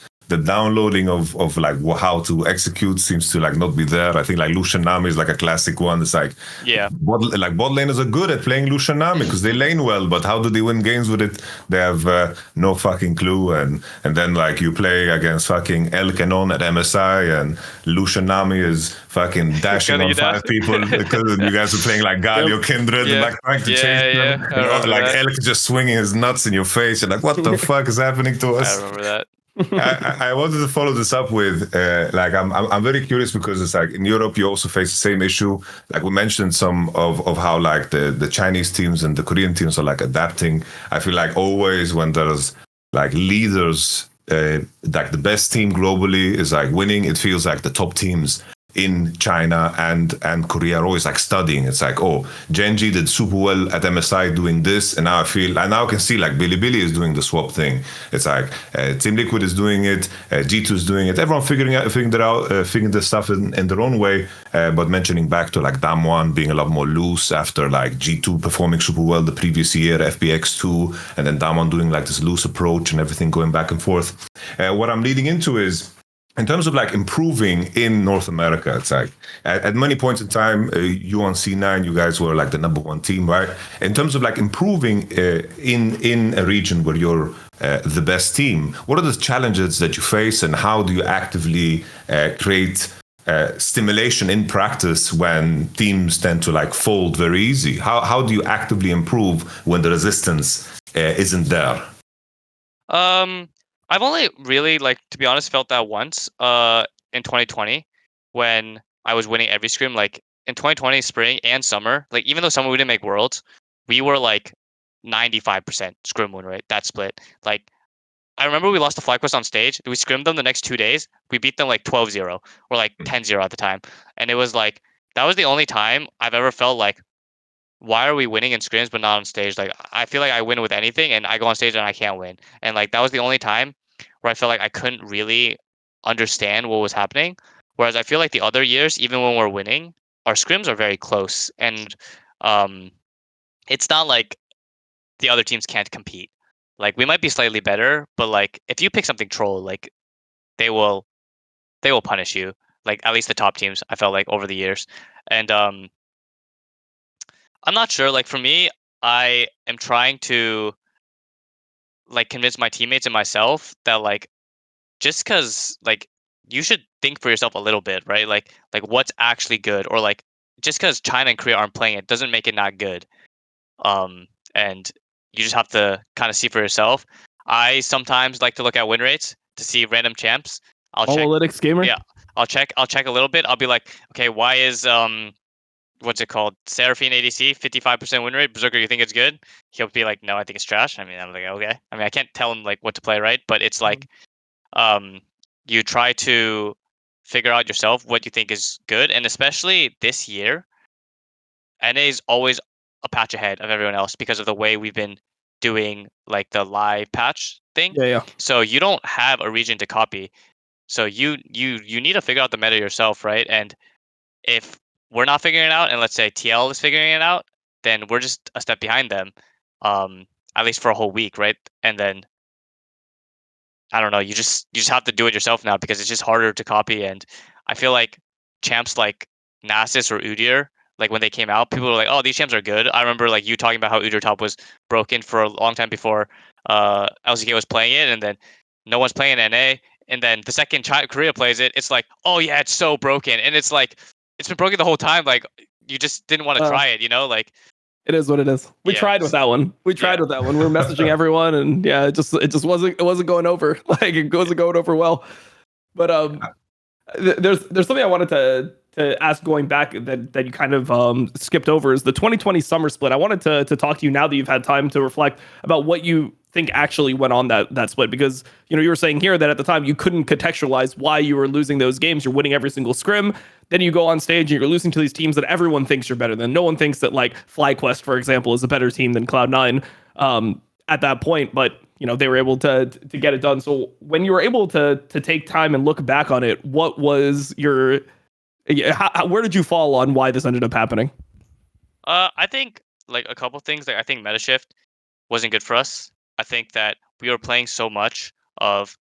downloading of like how to execute seems to like not be there. I think like Lucian Nami is like a classic one. It's like Yeah. bot laners are good at playing Lucian Nami because they lane well, but how do they win games with it? They have no fucking clue. And then like you play against fucking LCS at MSI, and Lucian Nami is fucking dashing Killing on you down. 5 people because you guys are playing like Galio, Kindred, and like trying to chase them. I And remember like that. Elk just swinging his nuts in your face. You're like, what the fuck is happening to I us? remember that. I wanted to follow this up with like I'm very curious because it's like in Europe you also face the same issue. Like we mentioned some of how like the Chinese teams and the Korean teams are like adapting. I feel like always when there's like leaders, like the best team globally is like winning, it feels like the top teams in China and Korea are always like studying. It's like, oh, Genji did super well at MSI doing this, and now I now can see like Bilibili is doing the swap thing. It's like Team Liquid is doing it, G2 is doing it. Everyone figuring this stuff in their own way. But mentioning back to like Damwon being a lot more loose after like G2 performing super well the previous year, FBX2, and then Damwon doing like this loose approach and everything going back and forth. What I'm leading into is, in terms of like improving in North America, it's like at many points in time, you on C9, you guys were like the #1 team, right? In terms of like improving in a region where you're the best team, what are the challenges that you face, and how do you actively create stimulation in practice when teams tend to like fold very easy? How do you actively improve when the resistance isn't there? I've only really, like, to be honest, felt that once in 2020 when I was winning every scrim. Like, in 2020 spring and summer, like even though summer we didn't make worlds, we were like 95% scrim win rate, that split. Like, I remember we lost the FlyQuest on stage. We scrimmed them the next 2 days. We beat them like 12-0 or like 10-0 at the time. And it was like, that was the only time I've ever felt like, why are we winning in scrims but not on stage? Like, I feel like I win with anything and I go on stage and I can't win. And like that was the only time where I felt like I couldn't really understand what was happening. Whereas I feel like the other years, even when we're winning, our scrims are very close. And um it's not like the other teams can't compete. Like we might be slightly better, but like if you pick something troll, like they will punish you. Like at least the top teams, I felt like over the years. And I'm not sure. Like for me, I am trying to like convince my teammates and myself that like just because like you should think for yourself a little bit, right? Like what's actually good, or like just because China and Korea aren't playing it doesn't make it not good. And you just have to kind of see for yourself. I sometimes like to look at win rates to see random champs. I'll check. Analytics gamer. Yeah, I'll check a little bit. I'll be like, okay, why is what's it called? Seraphine ADC 55% win rate. Berserker, you think it's good? He'll be like, no, I think it's trash. I mean, I'm like, okay. I mean, I can't tell him like what to play, right? But it's like, you try to figure out yourself what you think is good, and especially this year, NA is always a patch ahead of everyone else because of the way we've been doing like the live patch thing. Yeah. So you don't have a region to copy. So you need to figure out the meta yourself, right? And if we're not figuring it out, and let's say TL is figuring it out, then we're just a step behind them, at least for a whole week, right? And then I don't know, you just have to do it yourself now because it's just harder to copy. And I feel like champs like Nasus or Udyr, like when they came out, people were like, "Oh, these champs are good." I remember like you talking about how Udyr top was broken for a long time before LCK was playing it, and then no one's playing NA. And then the second Korea plays it, it's like, "Oh yeah, it's so broken," and it's like it's been broken the whole time. Like you just didn't want to try it, you know? Like it is what it is. We tried with that one. We tried with that one. We were messaging everyone, and yeah, it just wasn't going over. Like it wasn't going over well. But there's something I wanted to ask going back that you kind of skipped over is the 2020 summer split. I wanted to talk to you now that you've had time to reflect about what you think actually went on that split, because you were saying here that at the time you couldn't contextualize why you were losing those games. You're winning every single scrim, then you go on stage and you're losing to these teams that everyone thinks you're better than. No one thinks that like FlyQuest, for example, is a better team than Cloud9 at that point, but they were able to get it done. So when you were able to take time and look back on it, what was your where did you fall on why this ended up happening? I think like a couple things. Like I think meta shift wasn't good for us. I think that we were playing so much of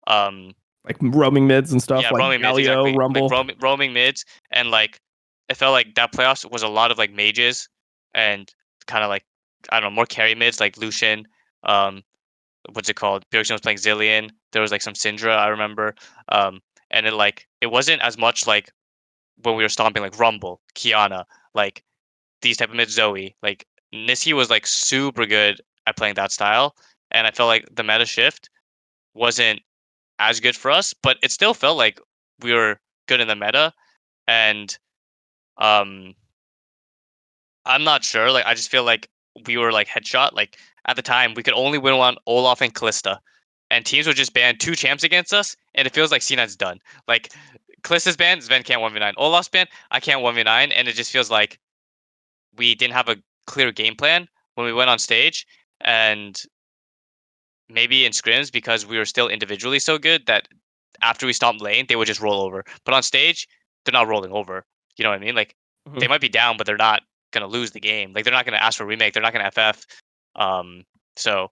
like roaming mids and stuff, like roaming mids, Galio, exactly. Rumble, like roaming mids, and like it felt like that playoffs was a lot of like mages and kind of like I don't know, more carry mids like Lucian. What's it called? Bjergsen was playing Zillion. There was like some Syndra, I remember. And it wasn't as much like when we were stomping like Rumble, Kiana, like these type of mid Zoe. Like Niski was like super good at playing that style, and I felt like the meta shift wasn't as good for us, but it still felt like we were good in the meta. And I'm not sure. Like I just feel like we were like headshot. Like at the time, we could only win one Olaf and Kalista, and teams would just ban two champs against us, and it feels like C9's done. Like Kalista's banned, Zven can't 1v9. Olaf's banned, I can't 1v9, and it just feels like we didn't have a clear game plan when we went on stage. And maybe in scrims, because we were still individually so good that after we stomped lane, they would just roll over. But on stage, they're not rolling over. You know what I mean? Like they might be down, but they're not gonna lose the game. Like they're not gonna ask for a remake. They're not gonna FF. So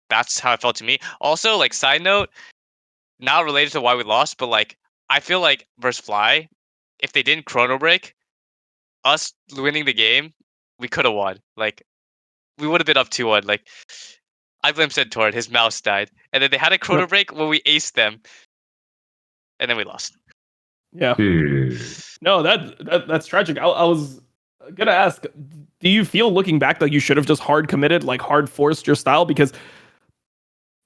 that's how it felt to me. Also, like side note, not related to why we lost, but like I feel like versus Fly, if they didn't chrono break, us winning the game, we could have won. Like we would have been up 2-1. Like I blame Centaur, his mouse died. And then they had a chrono break when we aced them. And then we lost. Yeah. No, that's tragic. I was gonna ask, do you feel looking back that you should have just hard committed, like hard forced your style? Because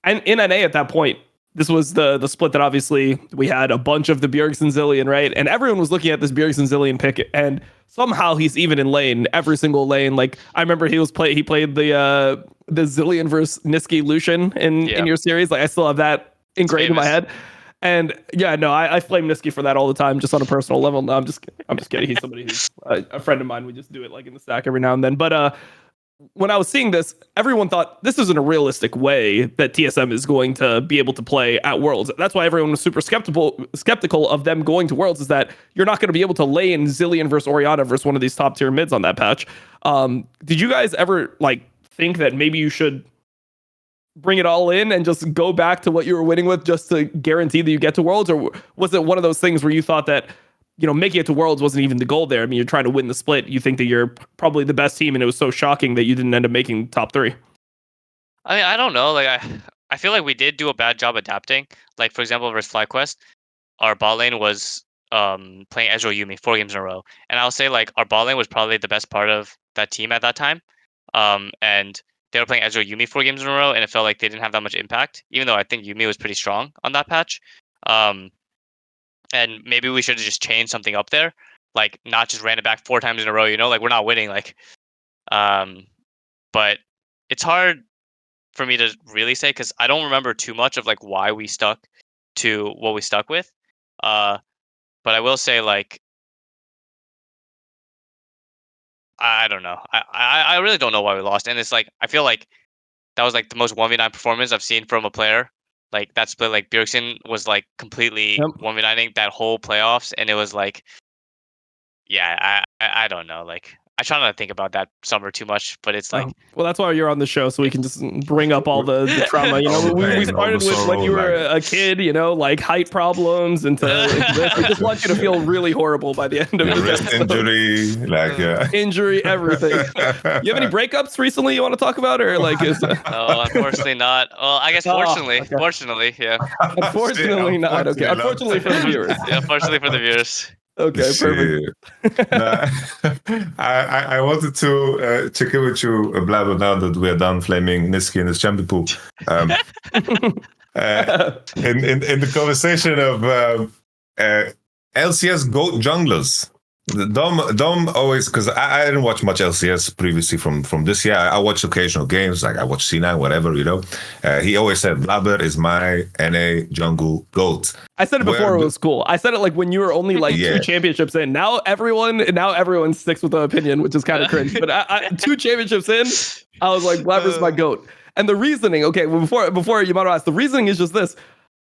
in NA at that point, this was the split that obviously we had a bunch of the Bjergsen Zillion, right? And everyone was looking at this Bjergsen Zillion pick, and somehow he's even in lane, every single lane. Like I remember he played the Zillion versus Niski Lucian in your series. Like I still have that ingrained in my head. And yeah, no, I flame Niski for that all the time, just on a personal level. No, I'm just kidding. He's somebody who's a friend of mine. We just do it like in the stack every now and then. But when I was seeing this, everyone thought this isn't a realistic way that TSM is going to be able to play at Worlds. That's why everyone was super skeptical of them going to Worlds, is that you're not going to be able to lay in Zilean versus Orianna versus one of these top tier mids on that patch. Did you guys ever like think that maybe you should bring it all in and just go back to what you were winning with just to guarantee that you get to Worlds? Or was it one of those things where you thought that, you know, making it to Worlds wasn't even the goal there? I mean, you're trying to win the split. You think that you're probably the best team, and it was so shocking that you didn't end up making top 3. I mean, I don't know. Like, I feel like we did do a bad job adapting. Like, for example, versus FlyQuest, our bot lane was playing Ezreal Yuumi 4 games in a row. And I'll say, like, our bot lane was probably the best part of that team at that time. And they were playing Ezreal Yuumi 4 games in a row, and it felt like they didn't have that much impact, even though I think Yuumi was pretty strong on that patch. And maybe we should have just changed something up there, like not just ran it back 4 times in a row. You know, like we're not winning. Like, but it's hard for me to really say because I don't remember too much of like why we stuck to what we stuck with. But I will say like I don't know. I really don't know why we lost, and it's like I feel like that was like the most 1v9 performance I've seen from a player. Like that split, like Bjergsen was like completely 1v9ing that whole playoffs, and it was like, yeah, I don't know. Like I try not to think about that summer too much, but it's like, well, that's why you're on the show, so we can just bring up all the trauma. You know, we started with when you were a kid, you know, like height problems, and I just want you to feel really horrible by the end of the wrist injury, like injury, everything. You have any breakups recently you want to talk about, or like is? No, unfortunately not. Well, I guess fortunately, yeah. Unfortunately not. Okay, unfortunately for the viewers. Yeah, unfortunately for the viewers. Okay, perfect. I wanted to check in with you, Blaber, now that we are done flaming Niski in his champion pool. In the conversation of LCS GOAT junglers, Dom always, because I didn't watch much LCS previously from this year. I watched occasional games, like I watched C9, whatever, you know. He always said, Blaber is my NA jungle GOAT. I said it before it was cool. I said it like when you were only like 2 championships in. Now everyone sticks with the opinion, which is kind of cringe. But I 2 championships in, I was like, Blaber's my GOAT. And the reasoning, okay, before Yamato asked, the reasoning is just this.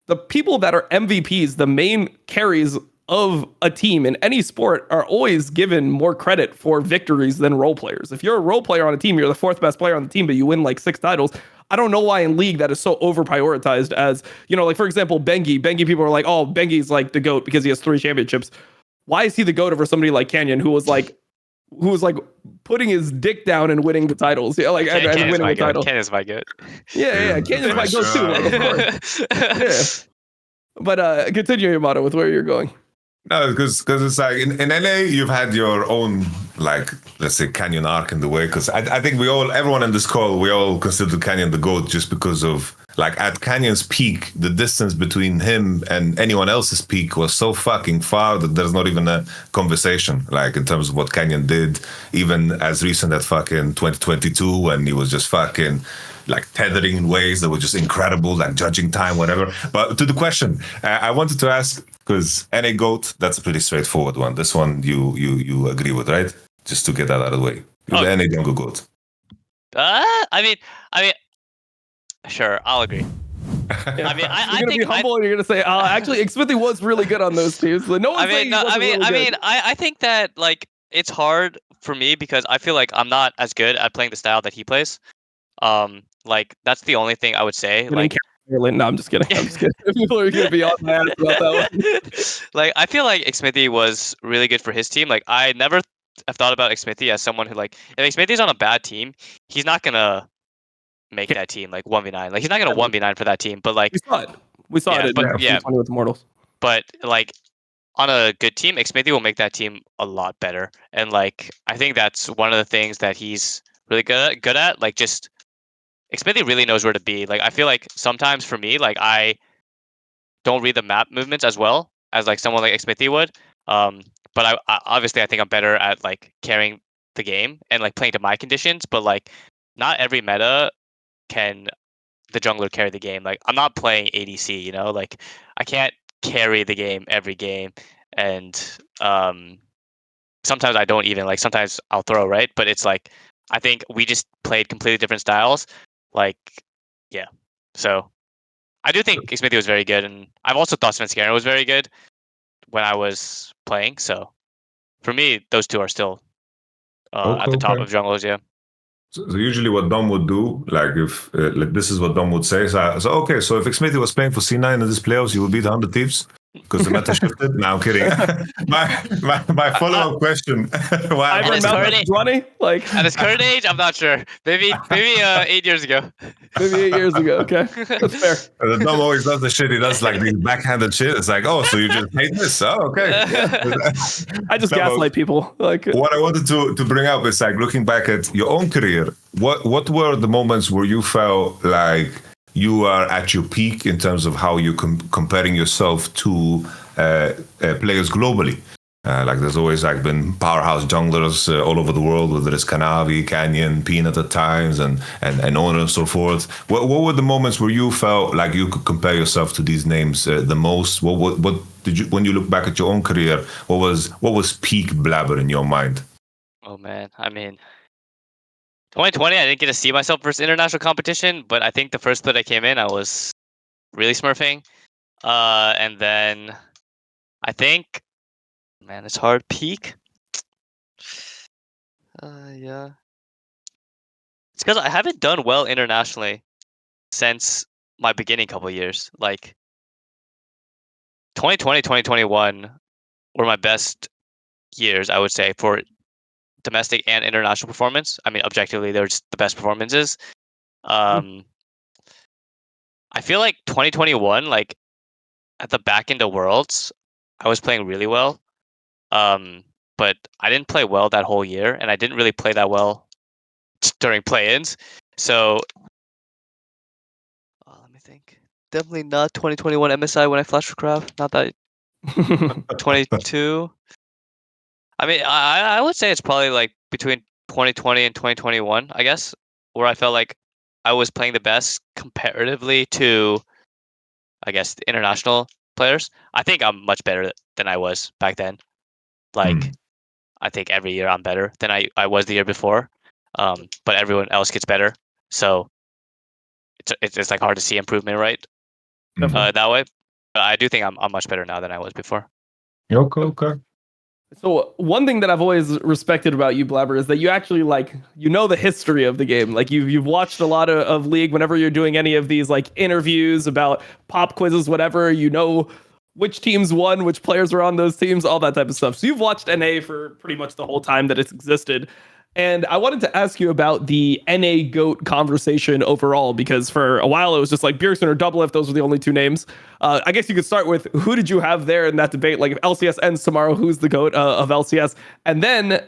The people that are MVPs, the main carries of a team in any sport, are always given more credit for victories than role players. If you're a role player on a team, you're the 4th best player on the team, but you win like 6 titles. I don't know why in League that is so over prioritized as, you know, like for example, Bengi, people are like, oh, Bengi's like the GOAT because he has 3 championships. Why is he the GOAT over somebody like Canyon who was like putting his dick down and winning the titles? Yeah, like and winning the title. Canyon's my GOAT. Yeah, Canyon's my GOAT too. Like, of course. Yeah. But continue, Yamato, with where you're going. No, because it's like in NA you've had your own, like, let's say Canyon arc in the way, because I think everyone in this call, we all consider Canyon the GOAT just because of, like, at Canyon's peak, the distance between him and anyone else's peak was so fucking far that there's not even a conversation, like, in terms of what Canyon did, even as recent as fucking 2022 when he was just fucking like tethering in ways that were just incredible, like judging time, whatever. But to the question, I wanted to ask, because NA GOAT, that's a pretty straightforward one. This one you agree with, right? Just to get that out of the way. You're the NA jungle GOAT. I mean, sure, I'll agree. Yeah. I mean, you're gonna be humble and you're gonna say, actually, Xmithy was really good on those teams. Like, no one's I think that like it's hard for me because I feel like I'm not as good at playing the style that he plays. Like that's the only thing I would say. Like, no, I'm just kidding. People are gonna be on mad about that one. Like, I feel like Xmithy was really good for his team. Like, I never have thought about Xmithy as someone who, like, if Xmithy's on a bad team, he's not gonna make that team like 1v9. Like, he's not gonna 1v9 for that team. But like, we saw it. But with Immortals. But like, on a good team, Xmithy will make that team a lot better. And like, I think that's one of the things that he's really good at. Like, just Xmithy really knows where to be. Like, I feel like sometimes for me, like, I don't read the map movements as well as like someone like Xmithy would. But I obviously I think I'm better at like carrying the game and like playing to my conditions. But like, not every meta can the jungler carry the game. Like, I'm not playing ADC, you know. Like, I can't carry the game every game, and sometimes I don't even, like, sometimes I'll throw, right? But it's like I think we just played completely different styles. Like, yeah. So I do think Smithy was very good, and I've also thought Sven was very good when I was playing. So for me, those two are still at the top of junglers. Yeah. So usually what Dom would do, like if like this is what Dom would say. So okay, so if Xmithy was playing for C9 in this playoffs, you would beat 100 Thieves because the meta shifted. No, I'm kidding. my follow-up question. Why? Ivan Mount 20? Like at his current age, I'm not sure. Maybe 8 years ago. Maybe 8 years ago. Okay, that's fair. Dom always does the shit. He does like these backhanded shit. It's like, oh, so you just hate this? Oh, okay. Yeah. I just gaslight people. Like what I wanted to bring up is like looking back at your own career. What were the moments where you felt like you are at your peak in terms of how you comparing yourself to players globally? Like there's always like been powerhouse junglers all over the world, whether it's Kanavi, Canyon, Peanut at times, and on and so forth. What were the moments where you felt like you could compare yourself to these names the most? What did you, when you look back at your own career, what was peak Blaber in your mind? Oh man, I mean, 2020, I didn't get to see myself versus international competition, but I think the first split I came in, I was really smurfing, and then I think. Man, it's hard. Peak? Yeah. It's because I haven't done well internationally since my beginning couple years. Like 2020, 2021 were my best years, I would say, for domestic and international performance. I mean, objectively, they're just the best performances. I feel like 2021, like at the back end of Worlds, I was playing really well. But I didn't play well that whole year, and I didn't really play that well during play-ins. So, let me think. Definitely not 2021 MSI when I flashed for Krav. Not that 22. I mean, I would say it's probably like between 2020 and 2021, I guess, where I felt like I was playing the best comparatively to, I guess, the international players. I think I'm much better than I was back then. Like, I think every year I'm better than I was the year before. But everyone else gets better. So it's like hard to see improvement, right? That way. But I do think I'm much better now than I was before. Okay. So one thing that I've always respected about you, Blaber, is that you actually like the history of the game. Like you've watched a lot of League. Whenever you're doing any of these like interviews about pop quizzes, whatever, you know which teams won, which players were on those teams, all that type of stuff. So you've watched NA for pretty much the whole time that it's existed. And I wanted to ask you about the NA GOAT conversation overall, because for a while it was just like Bjergsen or Doublelift. Those were the only two names. I guess you could start with who did you have there in that debate? Like if LCS ends tomorrow, who's the GOAT of LCS? And then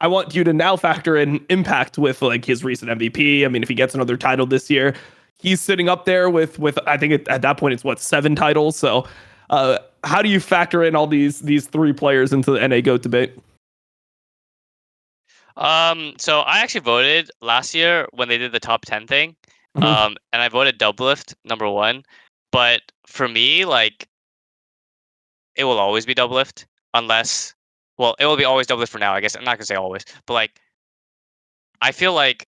I want you to now factor in Impact with like his recent MVP. I mean, if he gets another title this year, he's sitting up there with I think at that point it's 7 titles. So how do you factor in all these 3 players into the NA GOAT debate? So I actually voted last year when they did the top 10 thing. And I voted Doublelift number 1. But for me, like it will always be Doublelift unless it will be always Doublelift for now, I guess. I'm not gonna say always, but like I feel like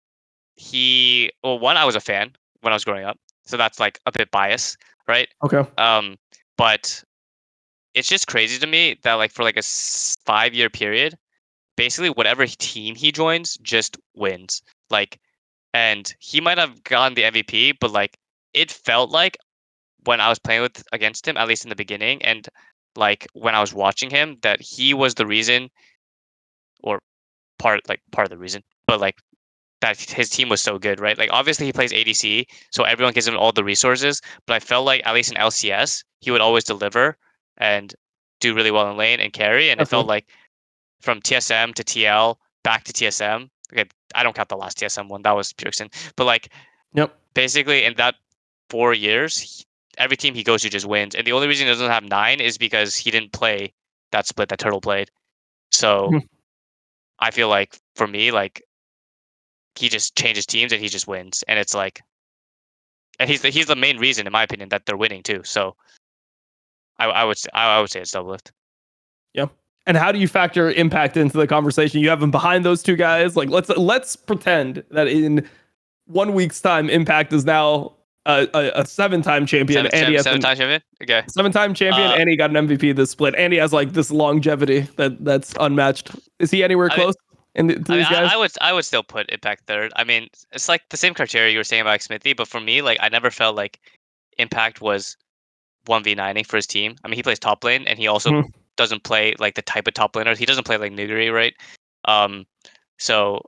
one, I was a fan when I was growing up, so that's like a bit biased, right? Okay. But it's just crazy to me that like for like a 5-year period, basically whatever team he joins just wins. Like, and he might have gotten the MVP, but like it felt like when I was playing against him, at least in the beginning, and like when I was watching him, that he was the reason, or part of the reason, but like that his team was so good, right? Like obviously he plays ADC, so everyone gives him all the resources, but I felt like at least in LCS, he would always deliver and do really well in lane and carry, and it felt like from TSM to TL back to TSM. Okay, I don't count the last TSM one; that was Bjergsen. But like, basically in that 4 years, every team he goes to just wins, and the only reason he doesn't have 9 is because he didn't play that split that Turtle played. So I feel like for me, like he just changes teams and he just wins, and it's like, and he's the main reason, in my opinion, that they're winning too. So I would say it's Doublelift. Yeah. And how do you factor Impact into the conversation? You have him behind those two guys. Like let's pretend that in 1 week's time, Impact is now a 7-time champion. Seven-time champion. Okay. 7-time champion, and he got an MVP this split, and he has like this longevity that's unmatched. Is he anywhere close? These guys? I would still put Impact third. I mean, it's like the same criteria you were saying about Smithy, but for me, like I never felt like Impact was 1v9ing for his team. I mean, he plays top lane, and he also doesn't play like the type of top laner. He doesn't play like Nuguri, right? So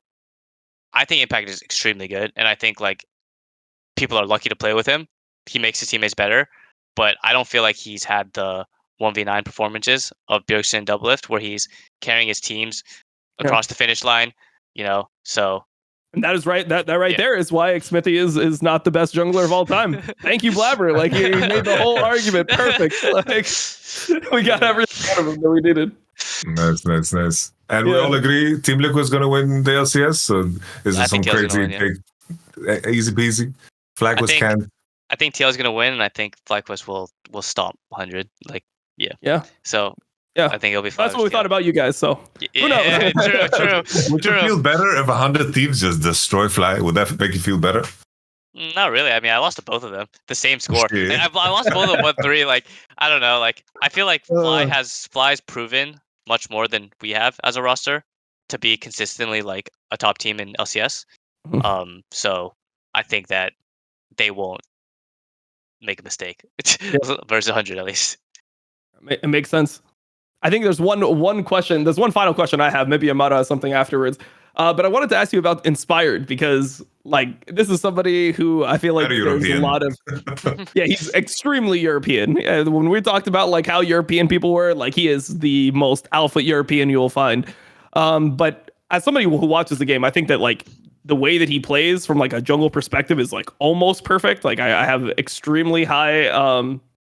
I think Impact is extremely good, and I think like people are lucky to play with him. He makes his teammates better, but I don't feel like he's had the 1v9 performances of Bjergsen and Doublelift where he's carrying his teams across the finish line, you know. So and that is right. That there is why Smithy is not the best jungler of all time. Thank you, Blaber. Like he made the whole argument perfect. Like we got everything out of him that we needed. Nice. And we all agree Team Liquid is going to win the LCS. So is there some crazy take? Easy peasy. Flag was canned. I think TL is going to win, and I think FlyQuest will stomp 100. Like, yeah. So, I think it'll be fine. That's what we thought about you guys. So, who knows? True. Would you feel better if 100 teams just destroy Fly? Would that make you feel better? Not really. I mean, I lost to both of them. The same score. And I lost both of them 1-3. Like, I don't know. Like, I feel like Fly's proven much more than we have as a roster to be consistently like a top team in LCS. So I think that they won't make a mistake versus 100 at least. It makes sense. I think there's one question. There's one final question I have. Maybe Yamato has something afterwards. But I wanted to ask you about Inspired because like this is somebody who I feel like there's a lot of he's extremely European. When we talked about like how European people were, like he is the most alpha European you will find. But as somebody who watches the game, I think that like the way that he plays from like a jungle perspective is like almost perfect. Like I have extremely high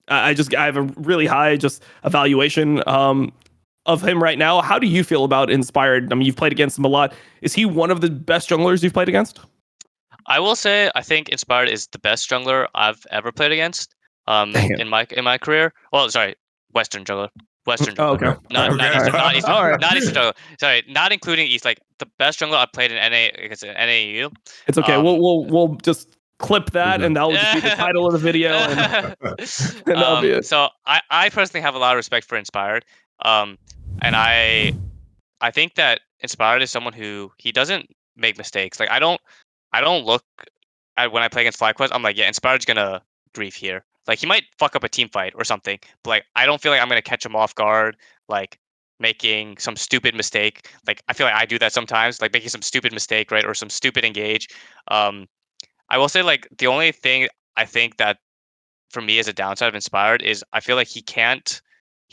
I have a really high just evaluation of him right now. How do you feel about Inspired? I mean, you've played against him a lot. Is he one of the best junglers you've played against? I will say I think Inspired is the best jungler I've ever played against in my career. Well, sorry, Western jungler. Oh, okay. Not Eastern. Right. Not Eastern jungler. Sorry, not including East. Like the best jungler I played in NAU. It's okay. We'll just clip that, and that'll just be the title of the video. And that'll be it. So I personally have a lot of respect for Inspired. And I think that Inspired is someone who he doesn't make mistakes. Like I don't look at when I play against FlyQuest, I'm like, yeah, Inspired's gonna grief here. Like he might fuck up a team fight or something, but like I don't feel like I'm gonna catch him off guard, like making some stupid mistake. Like I feel like I do that sometimes, like making some stupid mistake, right, or some stupid engage. I will say like the only thing I think that for me is a downside of Inspired is I feel like he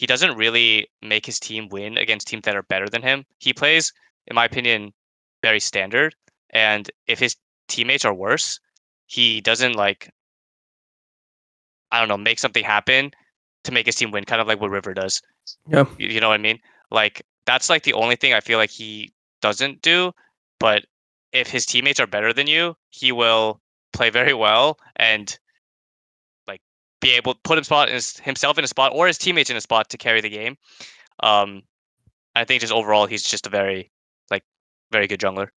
doesn't really make his team win against teams that are better than him. He plays, in my opinion, very standard. And if his teammates are worse, he doesn't like, I don't know, make something happen to make his team win, kind of like what River does. Yeah. You know what I mean? Like, that's like the only thing I feel like he doesn't do. But if his teammates are better than you, he will play very well and be able to put himself in a spot or his teammates in a spot to carry the game. I think just overall he's just a very good jungler.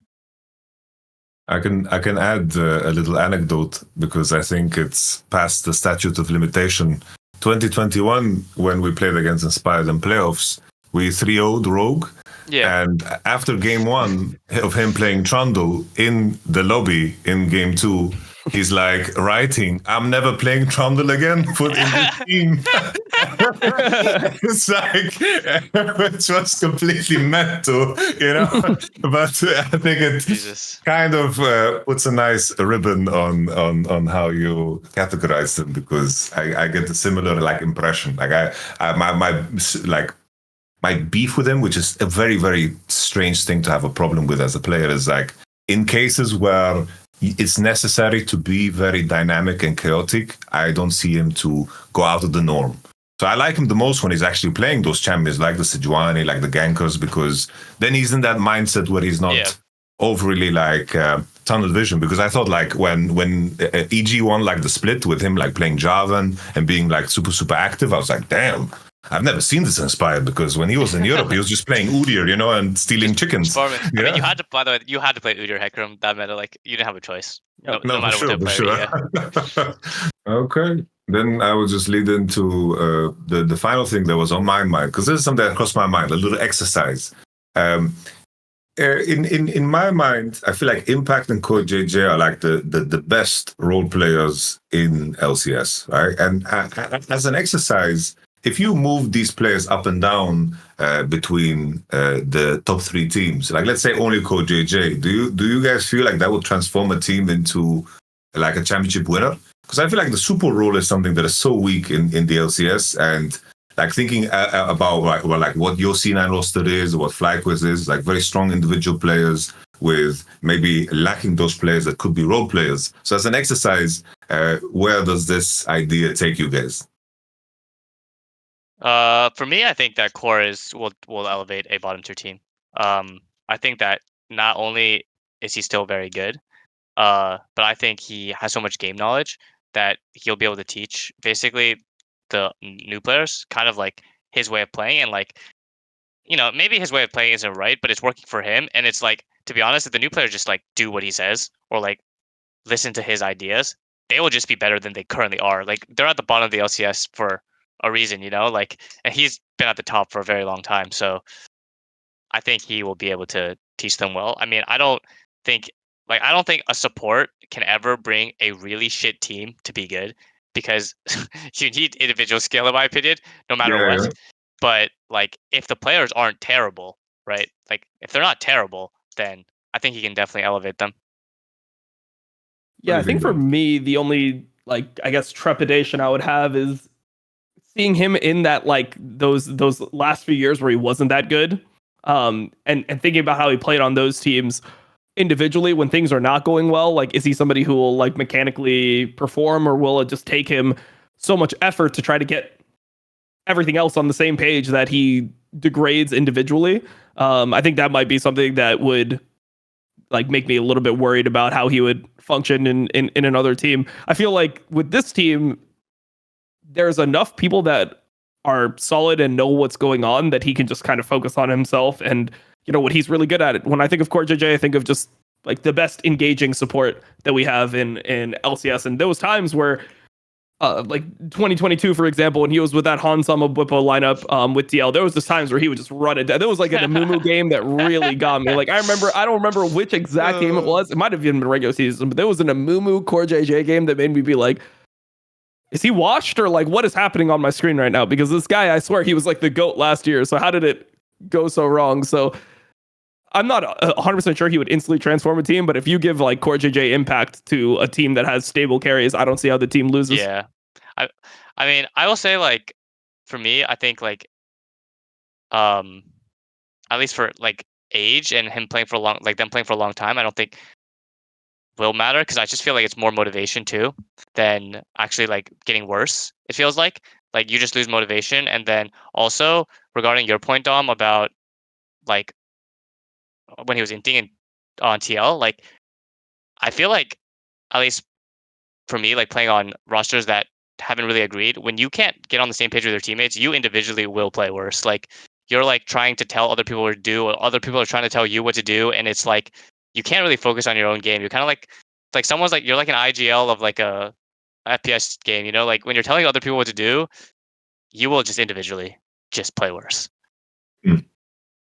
I can add a little anecdote because I think it's past the statute of limitation. 2021, when we played against Inspired in playoffs, we 3-0'd Rogue. Yeah. And after game 1 of him playing Trundle in the lobby in game 2, he's like writing, "I'm never playing Trundle again. Put in the team." It's like it was completely meant to, you know. But I think it kind of puts a nice ribbon on how you categorize them because I get a similar like impression. Like my beef with him, which is a very, very strange thing to have a problem with as a player, is like in cases where it's necessary to be very dynamic and chaotic, I don't see him to go out of the norm. So I like him the most when he's actually playing those champions like the Sejuani, like the Gankers, because then he's in that mindset where he's not overly like tunnel vision. Because I thought like when EG won like the split with him like playing Javan and being like super, super active, I was like, damn, I've never seen this inspired, because when he was in Europe, he was just playing Udyr, and stealing chickens. I mean, you had to. By the way, you had to play Udyr Hecarim. That meta, like, you didn't have a choice. No No, matter what for their sure, player. for sure. Okay. Then I will just lead into the final thing that was on my mind, because this is something that crossed my mind, a little exercise. In my mind, I feel like Impact and Corejj are like the best role players in LCS, right? And as an exercise, if you move these players up and down between the top 3 teams, like let's say only Corejj, do you guys feel like that would transform a team into like a championship winner? Because I feel like the super role is something that is so weak in the LCS, and like thinking about like what your C9 roster is, what FlyQuiz is, like very strong individual players with maybe lacking those players that could be role players. So as an exercise, where does this idea take you guys? For me, I think that Corejj will elevate a bottom tier team. I think that not only is he still very good, but I think he has so much game knowledge that he'll be able to teach basically the new players kind of like his way of playing, and like, maybe his way of playing isn't right, but it's working for him. And it's like, to be honest, if the new players just like do what he says or like listen to his ideas, they will just be better than they currently are. Like, they're at the bottom of the LCS for a reason, like, and he's been at the top for a very long time. So I think he will be able to teach them well. I mean, I don't think a support can ever bring a really shit team to be good, because you need individual skill, in my opinion, no matter what. Yeah. But like, if the players aren't terrible, right? Like, if they're not terrible, then I think he can definitely elevate them. Yeah, I think for me, the only, like, I guess trepidation I would have is seeing him in that, like, those last few years where he wasn't that good. And thinking about how he played on those teams individually when things are not going well. Like, is he somebody who will like mechanically perform, or will it just take him so much effort to try to get everything else on the same page that he degrades individually? I think that might be something that would like make me a little bit worried about how he would function in another team. I feel like with this team, there's enough people that are solid and know what's going on that he can just kind of focus on himself and what he's really good at. It. When I think of Corejj, I think of just like the best engaging support that we have in LCS. And those times where like 2022, for example, when he was with that Hansama Bwipo lineup with DL, there was just times where he would just run it. There was like an Amumu game that really got me. Like, I don't remember which exact game it was. It might have even been regular season, but there was an Amumu Corejj game that made me be like, is he washed, or like what is happening on my screen right now? Because this guy, I swear he was like the GOAT last year. So how did it go so wrong? So I'm not 100% sure he would instantly transform a team, but if you give like Corejj impact to a team that has stable carries, I don't see how the team loses. Yeah. I mean, I will say, like, for me, I think like at least for like age and him playing for them playing for a long time, I don't think will matter, because I just feel like it's more motivation too than actually like getting worse. It feels like you just lose motivation. And then also, regarding your point, Dom, about like when he was inting on TL, like, I feel like, at least for me, like playing on rosters that haven't really agreed, when you can't get on the same page with your teammates, you individually will play worse. Like, you're like trying to tell other people what to do, or other people are trying to tell you what to do, and it's like you can't really focus on your own game. You're kind of like someone's like, you're like an IGL of like a FPS game, like when you're telling other people what to do, you will just individually just play worse.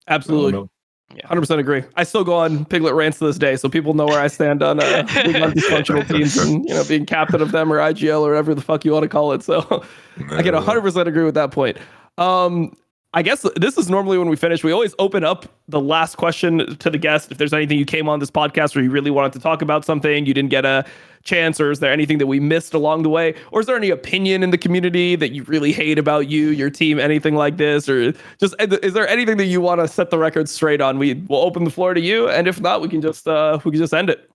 Absolutely. No. Yeah. 100% agree. I still go on Piglet rants to this day, so people know where I stand on being on dysfunctional teams and being captain of them, or IGL, or whatever the fuck you want to call it. So I can 100% agree with that point. I guess this is normally when we finish. We always open up the last question to the guest. If there's anything you came on this podcast where you really wanted to talk about something, you didn't get a chance, or is there anything that we missed along the way, or is there any opinion in the community that you really hate about your team, anything like this, or just is there anything that you want to set the record straight on? We'll open the floor to you, and if not, we can just end it.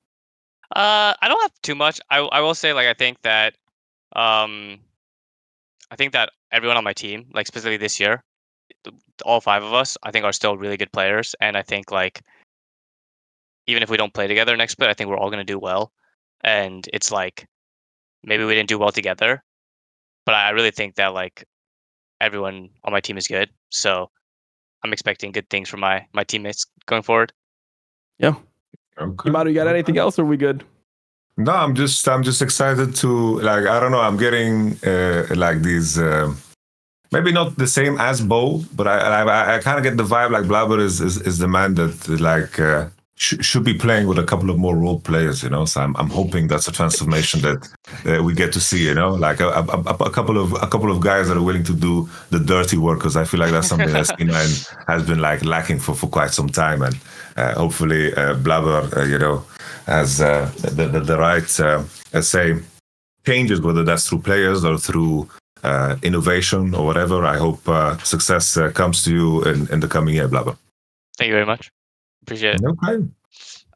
I don't have too much. I will say, like, I think that everyone on my team, like specifically this year, all 5 of us, I think, are still really good players. And I think, like, even if we don't play together next split, I think we're all going to do well. And it's like, maybe we didn't do well together, but I really think that, like, everyone on my team is good. So I'm expecting good things from my teammates going forward. Yeah. Okay. Yamato, you got anything else, or are we good? No, I'm just excited to, like, I don't know, I'm getting like these maybe not the same as Bo, but I kind of get the vibe like Blaber is the man that like should be playing with a couple of more role players, you know. So I'm hoping that's a transformation that we get to see, you know, like a couple of guys that are willing to do the dirty work, because I feel like that's something that C9 has been like lacking for quite some time, and hopefully Blaber, you know, has the right let's say changes, whether that's through players or through innovation or whatever. I hope success comes to you in the coming year, Blaber. Thank you very much. Appreciate it. Okay.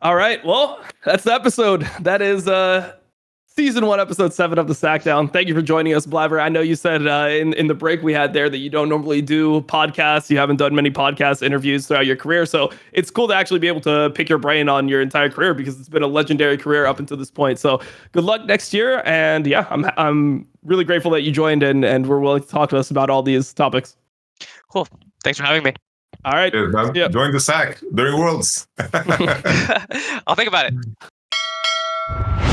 All right. Well, that's the episode. That is season 1, episode 7 of the Sackdown. Thank you for joining us, Blaber. I know you said in the break we had there that you don't normally do podcasts. You haven't done many podcast interviews throughout your career. So it's cool to actually be able to pick your brain on your entire career, because it's been a legendary career up until this point. So good luck next year. And yeah, I'm really grateful that you joined and were willing to talk to us about all these topics. Cool. Thanks for having me. All right. Yeah. Join the SAC during Worlds. I'll think about it.